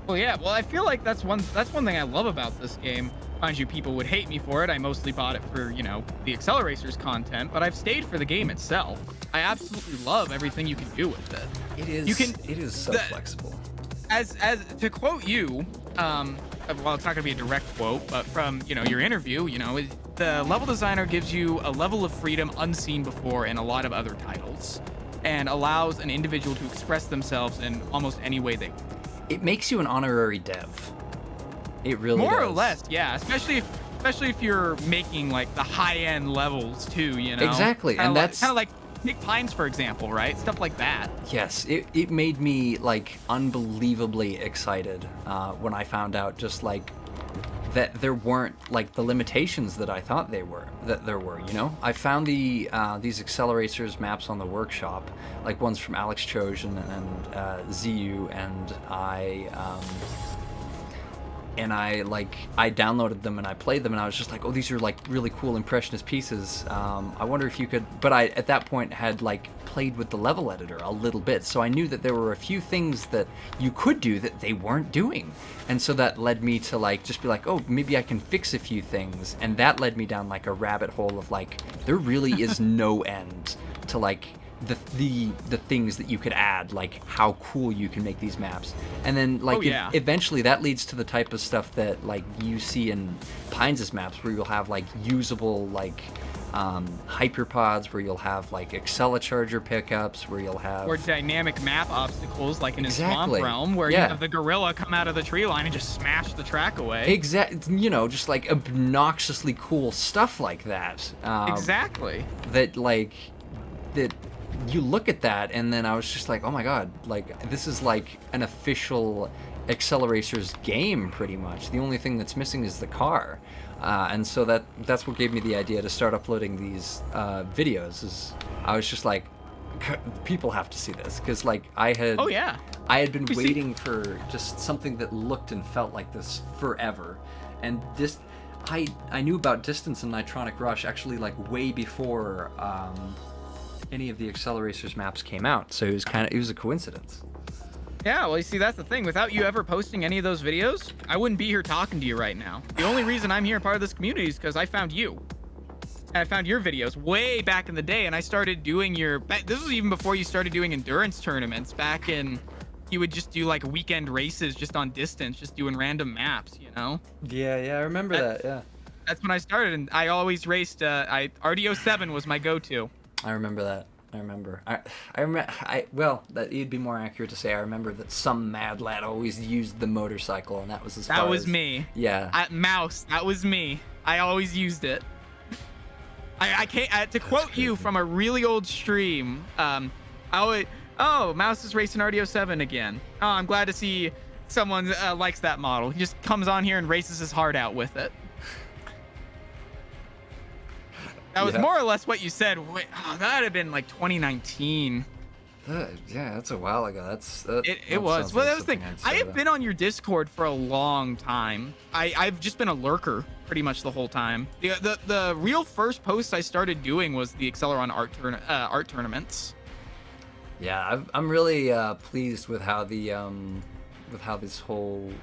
C: Well, yeah. Well, I feel like that's one thing I love about this game. Mind you, people would hate me for it. I mostly bought it for, the Accelerators content, but I've stayed for the game itself. I absolutely love everything you can do with it.
A: It is so flexible.
C: As to quote you, well, it's not going to be a direct quote, but from, your interview, the level designer gives you a level of freedom unseen before in a lot of other titles, and allows an individual to express themselves in almost any way they want.
A: It makes you an honorary dev. It really
C: more
A: does.
C: or less, yeah. Especially if you're making like the high-end levels too,
A: Exactly, and that's
C: kind of like Nick Pines, for example, right? Stuff like that.
A: Yes, it made me like unbelievably excited when I found out just like that there weren't like the limitations that I thought there were. I found these Accelerators maps on the workshop, like ones from Alex Trojan and ZU, and I downloaded them and I played them, and I was just like, oh, these are like really cool impressionist pieces. I wonder if you could. But I at that point had like played with the level editor a little bit, so I knew that there were a few things that you could do that they weren't doing, and so that led me to like just be like, oh, maybe I can fix a few things, and that led me down like a rabbit hole of like there really is no end to like the things that you could add, like how cool you can make these maps. And then like eventually that leads to the type of stuff that like you see in Pines' maps, where you'll have like usable like hyperpods, where you'll have like Accelecharger pickups, where you'll have
C: or dynamic map obstacles like in a
A: Exactly.
C: Swamp Realm, where
A: Yeah.
C: you have the gorilla come out of the tree line and just smash the track away.
A: just like obnoxiously cool stuff like that.
C: Exactly.
A: That you look at that, and then I was just like, oh my god, like this is like an official Acceleracers game pretty much. The only thing that's missing is the car. And so that's what gave me the idea to start uploading these videos. Is I was just like, people have to see this, because like I had been waiting for just something that looked and felt like this forever, and I knew about Distance and Nitronic Rush actually like way before any of the Acceleracers maps came out, so it was a coincidence.
C: Yeah, well, you see, that's the thing. Without you ever posting any of those videos, I wouldn't be here talking to you right now. The only reason I'm here part of this community is because I found you. And I found your videos way back in the day, and I started doing this was even before you started doing endurance tournaments. Back in, you would just do like weekend races just on Distance, just doing random maps, you know?
A: Yeah, I remember that, yeah.
C: That's when I started, and I always raced, RDO7 was my go-to.
A: I remember that. It'd be more accurate to say I remember that some mad lad always used the motorcycle, and that was
C: That was me.
A: Yeah.
C: Mouse, that was me. I always used it. I can't, to quote you from a really old stream, Mouse is racing RDO7 again. Oh, I'm glad to see someone likes that model. He just comes on here and races his heart out with it. That was more or less what you said. Wait, that had been like 2019.
A: Yeah, that's a while ago.
C: It was. Well, that was the thing. I have been on your Discord for a long time. I've just been a lurker pretty much the whole time. The real first post I started doing was the Acceleron art tournaments.
A: Yeah, I'm really pleased with how this whole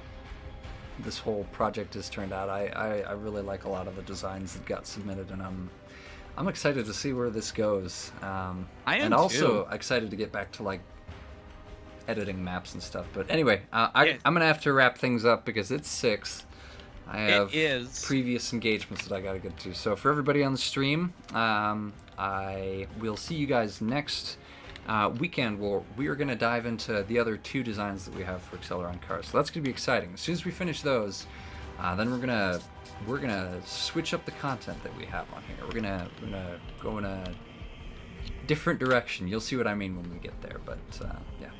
A: project has turned out. I really like a lot of the designs that got submitted, and I'm excited to see where this goes.
C: I am
A: and also excited to get back to like editing maps and stuff. But anyway, I'm gonna have to wrap things up because it's 6. I have previous engagements that I gotta get to. So for everybody on the stream, I will see you guys next weekend. We are gonna dive into the other 2 designs that we have for Acceleron cars. So that's gonna be exciting. As soon as we finish those, then we're gonna switch up the content that we have on here. We're gonna go in a different direction. You'll see what I mean when we get there. But yeah.